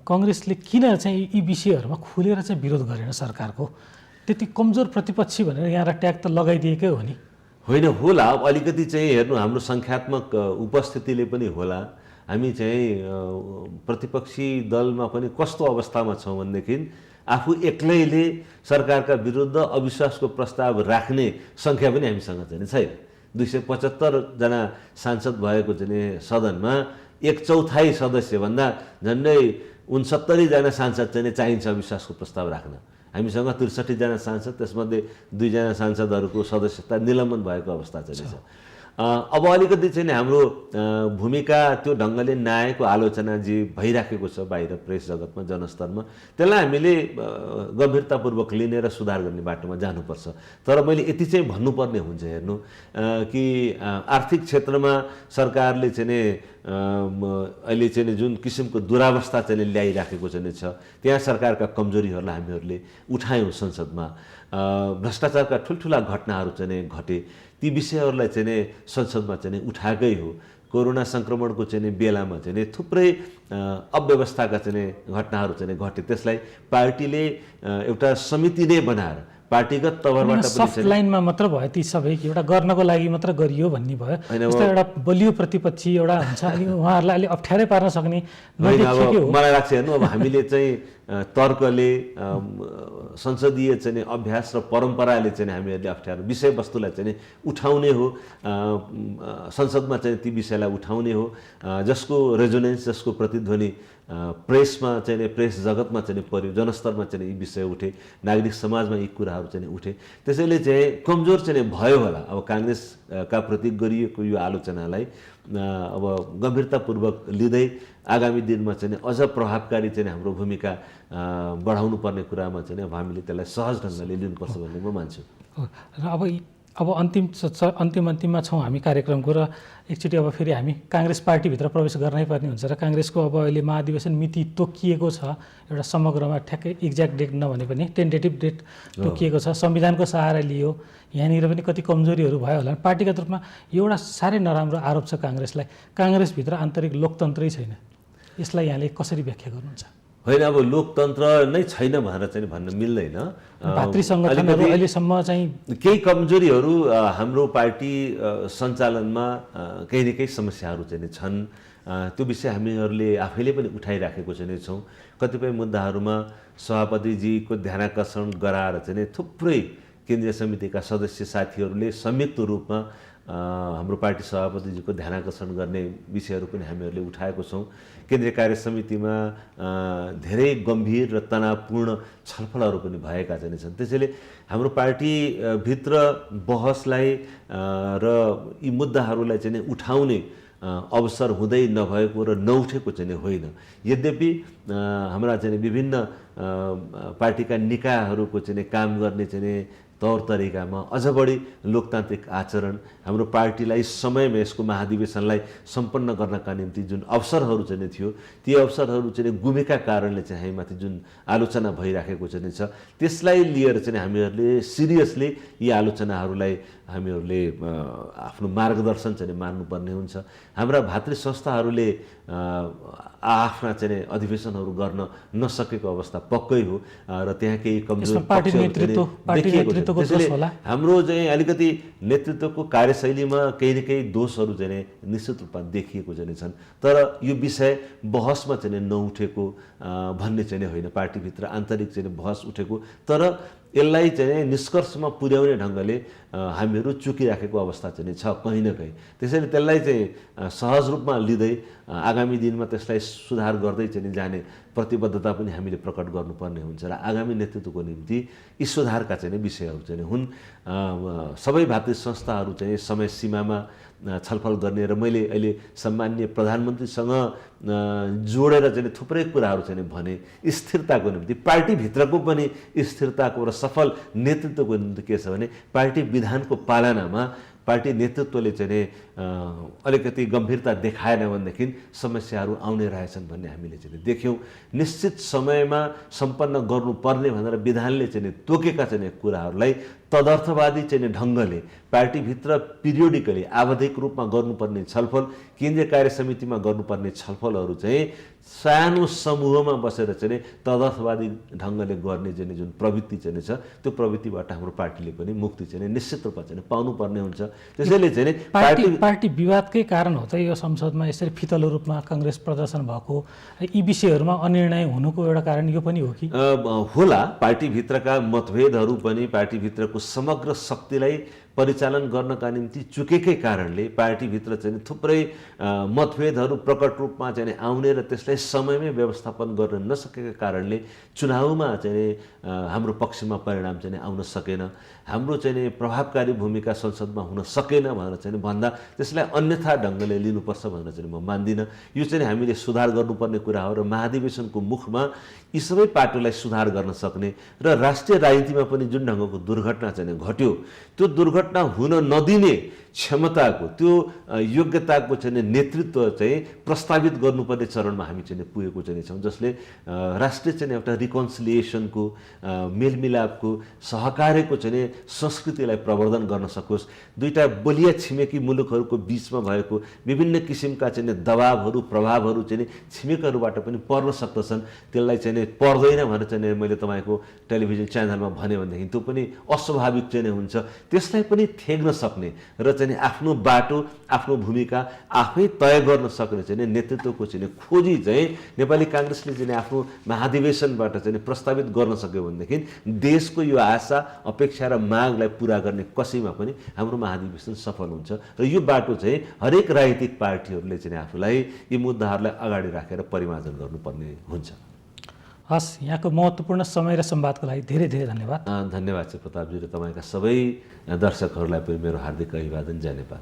कङ्ग्रेसले किन चाहिँ यी विषयहरूमा खुलेर चाहिँ विरोध गरेन सरकारको? त्यति कमजोर प्रतिपक्षी भनेर यहाँ ट्याग त लगाइदिएकै हो नि? होइन, होला। अब अलिकति चाहिँ हेर्नु, हाम्रो सङ्ख्यात्मक उपस्थितिले पनि होला। हामी चाहिँ प्रतिपक्षी दलमा पनि कस्तो अवस्थामा छौँ भनेदेखि आफू एक्लैले सरकारका विरुद्ध अविश्वासको प्रस्ताव राख्ने सङ्ख्या पनि हामीसँग चाहिँ छैन। 275 जना सांसद भएको चाहिँ सदनमा 1/4 सदस्यभन्दा झन्डै 69 जना सांसद चाहिँ चाहिन्छ अविश्वासको प्रस्ताव राख्न। हामीसँग 63 जना सांसद, त्यसमध्ये 2 जना सांसदहरूको सदस्यता निलम्बन भएको अवस्था चाहिँ छ। अब अलिकति चाहिँ हाम्रो भूमिका त्यो ढङ्गले नआएको आलोचना जे भइराखेको छ बाहिर प्रेस जगतमा, जनस्तरमा, त्यसलाई हामीले गम्भीरतापूर्वक लिने र सुधार गर्ने बाटोमा जानुपर्छ। तर मैले यति चाहिँ भन्नुपर्ने हुन्छ, हेर्नु कि आर्थिक क्षेत्रमा सरकारले चाहिँ अहिले चाहिँ जुन किसिमको दुरावस्था चाहिँ ल्याइराखेको चाहिँ छ, त्यहाँ सरकारका कमजोरीहरूलाई हामीहरूले उठायौँ संसदमा। भ्रष्टाचारका ठुल्ठुला घटनाहरू चाहिँ घटे, ती विषयहरूलाई चाहिँ संसदमा चाहिँ उठाएकै हो। कोरोना सङ्क्रमणको चाहिँ बेलामा चाहिँ थुप्रै अव्यवस्थाका चाहिँ घटनाहरू चाहिँ घटे। त्यसलाई पार्टीले एउटा समिति नै बनाएर पार्टीगत तवरबाट सफ्ट लाइनमा मात्र भयो, ती सबै एउटा गर्नको लागि मात्र गरियो भन्ने भयो। जस्तो एउटा बलियो प्रतिपक्षी एउटा हुन्छ, अनि उहाँहरूलाई अलि अप्ठ्यारै पार्न सक्ने नदेखिएको हो मलाई लाग्छ। हेर्नु, अब हामीले चाहिँ तर्कले, संसदीय चाहिँ अभ्यास र परम्पराले चाहिँ हामीहरूले अप्ठ्यारो विषयवस्तुलाई चाहिँ उठाउने हो, संसदमा चाहिँ ती विषयलाई उठाउने हो, जसको रेजोनेन्स, जसको प्रतिध्वनि प्रेसमा चाहिँ प्रेस जगतमा चाहिँ पर्यो, जनस्तरमा चाहिँ यी विषय उठे, नागरिक समाजमा यी कुराहरू चाहिँ उठे। त्यसैले चाहिँ कमजोर चाहिँ भयो होला। अब काङ्ग्रेसका प्रति गरिएको यो आलोचनालाई अब गम्भीरतापूर्वक लिँदै आगामी दिनमा चाहिँ अझ प्रभावकारी चाहिँ हाम्रो भूमिका बढाउनु पर्ने कुरामा चाहिँ अब हामीले त्यसलाई सहज ढङ्गले लिनुपर्छ भन्ने म मान्छु। र अब अब अन्तिममा छौँ हामी कार्यक्रमको र एकचोटि अब फेरि हामी काङ्ग्रेस पार्टीभित्र प्रवेश गर्नै पर्ने हुन्छ र काङ्ग्रेसको अब अहिले महाधिवेशन मिति तोकिएको छ एउटा समग्रमा ठ्याक्कै एक्ज्याक्ट डेट नभने पनि टेन्टेटिभ डेट तोकिएको छ संविधानको सहारा लियो यहाँनिर पनि कति कमजोरीहरू भयो होला पार्टीगत रूपमा एउटा साह्रै नराम्रो आरोप छ काङ्ग्रेसलाई काङ्ग्रेसभित्र आन्तरिक लोकतन्त्रै छैन यसलाई यहाँले कसरी व्याख्या गर्नुहुन्छ होइन अब लोकतन्त्र नै छैन भनेर चाहिँ भन्न मिल्दैन भातृ सङ्गठनहरू अहिलेसम्म चाहिँ केही कमजोरीहरू हाम्रो पार्टी सञ्चालनमा केही न केही समस्याहरू चाहिँ छन् त्यो विषय हामीहरूले आफैले पनि उठाइराखेको चाहिँ छौँ कतिपय मुद्दाहरूमा सभापतिजीको ध्यानाकर्षण गराएर चाहिँ थुप्रै केन्द्रीय समितिका सदस्य साथीहरूले संयुक्त रूपमा हाम्रो पार्टी सभापतिजीको ध्यानाकर्षण गर्ने विषयहरू पनि हामीहरूले उठाएको छौँ केन्द्रीय कार्य समितिमा धेरै गम्भीर र तनावपूर्ण छलफलहरू पनि भएका चाहिँ छन् त्यसैले हाम्रो पार्टीभित्र बहसलाई र यी मुद्दाहरूलाई चाहिँ उठाउने अवसर हुँदै नभएको र नउठेको चाहिँ होइन यद्यपि हाम्रा चाहिँ विभिन्न पार्टीका निकायहरूको चाहिँ काम गर्ने चाहिँ तौर तरिकामा अझ बढी लोकतान्त्रिक आचरण हाम्रो पार्टीलाई समयमा यसको महाधिवेशनलाई सम्पन्न गर्नका निम्ति जुन अवसरहरू चाहिँ थियो ती अवसरहरू चाहिँ गुमेका कारणले चाहिँ हामीमाथि जुन आलोचना भइराखेको चाहिँ छ त्यसलाई लिएर चाहिँ हामीहरूले सिरियसली यी आलोचनाहरूलाई हामीहरूले आफ्नो मार्गदर्शन चाहिँ मान्नुपर्ने हुन्छ हाम्रा भातृ संस्थाहरूले आफ्ना चाहिँ अधिवेशनहरू गर्न नसकेको अवस्था पक्कै हो र त्यहाँ केही कमजोर त्यसैले हाम्रो चाहिँ अलिकति नेतृत्वको कार्यशैलीमा केही न केही दोषहरू चाहिँ निश्चित रूपमा देखिएको चाहिँ छन् तर यो विषय बहसमा चाहिँ नउठेको भन्ने चाहिँ होइन पार्टीभित्र आन्तरिक चाहिँ बहस उठेको तर यसलाई चाहिँ निष्कर्षमा पुर्याउने ढङ्गले हामीहरू चुकिराखेको अवस्था चाहिँ छ कहीँ न कहीँ त्यसैले त्यसलाई चाहिँ सहज रूपमा लिँदै आगामी दिनमा त्यसलाई सुधार गर्दै चाहिँ जाने प्रतिबद्धता पनि हामीले प्रकट गर्नुपर्ने हुन्छ र आगामी नेतृत्वको निम्ति यी सुधारका चाहिँ विषयहरू चाहिँ हुन् सबै भातृ संस्थाहरू चाहिँ समय सीमामा छलफल गर्ने र मैले अहिले सम्माननीय प्रधानमन्त्रीसँग जोडेर चाहिँ थुप्रै कुराहरू चाहिँ भने स्थिरताको निम्ति पार्टीभित्रको पनि स्थिरताको र सफल नेतृत्वको निम्ति के छ भने पार्टी विधानको पालनामा पार्टी नेतृत्वले चाहिँ अलिकति गम्भीरता देखाएन भनेदेखि समस्याहरू आउने रहेछन् भन्ने हामीले चाहिँ देख्यौँ निश्चित समयमा सम्पन्न गर्नुपर्ने भनेर विधानले चाहिँ तोकेका चाहिँ कुराहरूलाई तदर्थवादी चाहिँ ढङ्गले पार्टीभित्र पिरियोडिकली आवधिक रूपमा गर्नुपर्ने छलफल केन्द्रीय कार्य समितिमा गर्नुपर्ने छलफलहरू चाहिँ सानो समूहमा बसेर चाहिँ तदर्थवादी ढङ्गले गर्ने चाहिँ जुन प्रवृत्ति चाहिँ छ त्यो प्रवृत्तिबाट हाम्रो पार्टीले पनि मुक्ति चाहिँ निश्चित रूपमा चाहिँ पाउनुपर्ने हुन्छ त्यसैले चाहिँ पार्टी विवादकै कारण हो त यो संसदमा यसरी फितलो रूपमा काङ्ग्रेस प्रदर्शन भएको यी विषयहरूमा अनिर्णय हुनुको एउटा कारण यो पनि हो कि होला पार्टीभित्रका मतभेदहरू पनि पार्टीभित्रको समग्र शक्तिलाई परिचालन गर्नका निम्ति चुकेकै कारणले पार्टीभित्र चाहिँ थुप्रै मतभेदहरू प्रकट रूपमा चाहिँ आउने र त्यसलाई समयमै व्यवस्थापन गर्न नसकेका कारणले चुनावमा चाहिँ हाम्रो पक्षमा परिणाम चाहिँ आउन सकेन हाम्रो चाहिँ प्रभावकारी भूमिका संसदमा हुन सकेन भनेर चाहिँ भन्दा त्यसलाई अन्यथा ढङ्गले लिनुपर्छ भनेर चाहिँ म मान्दिनँ यो चाहिँ हामीले सुधार गर्नुपर्ने कुरा हो र महाधिवेशनको मुखमा यी सबै पाटोलाई सुधार गर्न सक्ने र राष्ट्रिय राजनीतिमा पनि जुन ढङ्गको दुर्घटना चाहिँ घट्यो त्यो दुर्घटना हुन नदिने क्षमताको त्यो योग्यताको चाहिँ नेतृत्व चाहिँ प्रस्तावित गर्नुपर्ने चरणमा हामी चाहिँ पुगेको चाहिँ छौँ जसले राष्ट्रिय चाहिँ एउटा रिकन्सिलिएसनको मेलमिलापको सहकार्यको चाहिँ संस्कृतिलाई प्रवर्धन गर्न सकोस् दुईटा बलिया छिमेकी मुलुकहरूको बिचमा भएको विभिन्न किसिमका चाहिँ दबावहरू प्रभावहरू चाहिँ छिमेकहरूबाट पनि पर्न सक्दछन् त्यसलाई चाहिँ पर्दैन भनेर चाहिँ मैले तपाईँको टेलिभिजन च्यानलमा भने भनेदेखि त्यो पनि अस्वाभाविक चाहिँ हुन्छ त्यसलाई पनि थेग्न सक्ने र चाहिँ आफ्नो बाटो आफ्नो भूमिका आफै तय गर्न सक्ने चाहिँ नेतृत्वको चाहिँ खोजी चाहिँ नेपाली काङ्ग्रेसले चाहिँ आफ्नो महाधिवेशनबाट चाहिँ प्रस्तावित गर्न सक्यो भनेदेखि देशको यो आशा अपेक्षा र मागलाई पुरा गर्ने कसैमा पनि हाम्रो महाधिवेशन सफल हुन्छ र यो बाटो चाहिँ हरेक राजनीतिक पार्टीहरूले चाहिँ आफूलाई यी मुद्दाहरूलाई अगाडि राखेर परिमार्जन गर्नुपर्ने हुन्छ हस् यहाँको महत्त्वपूर्ण समय र संवादको लागि धेरै धेरै धन्यवाद धन्यवाद छ प्रतापजी र तपाईँका सबै दर्शकहरूलाई पनि मेरो हार्दिक अभिवादन जय नेपाल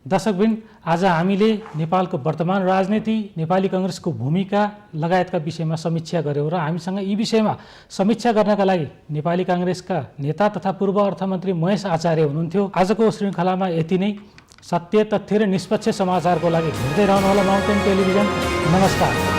दर्शकवृन्द, आज हामीले नेपालको वर्तमान राजनीति, नेपाली काङ्ग्रेसको भूमिका लगायतका विषयमा समीक्षा गऱ्यौँ र हामीसँग यी विषयमा समीक्षा गर्नका लागि नेपाली काङ्ग्रेसका नेता तथा पूर्व अर्थमन्त्री महेश आचार्य हुनुहुन्थ्यो। आजको श्रृङ्खलामा यति नै। सत्य, तथ्य र निष्पक्ष समाचारको लागि हेर्दै रहनुहोला माउन्टेन टेलिभिजन। नमस्कार।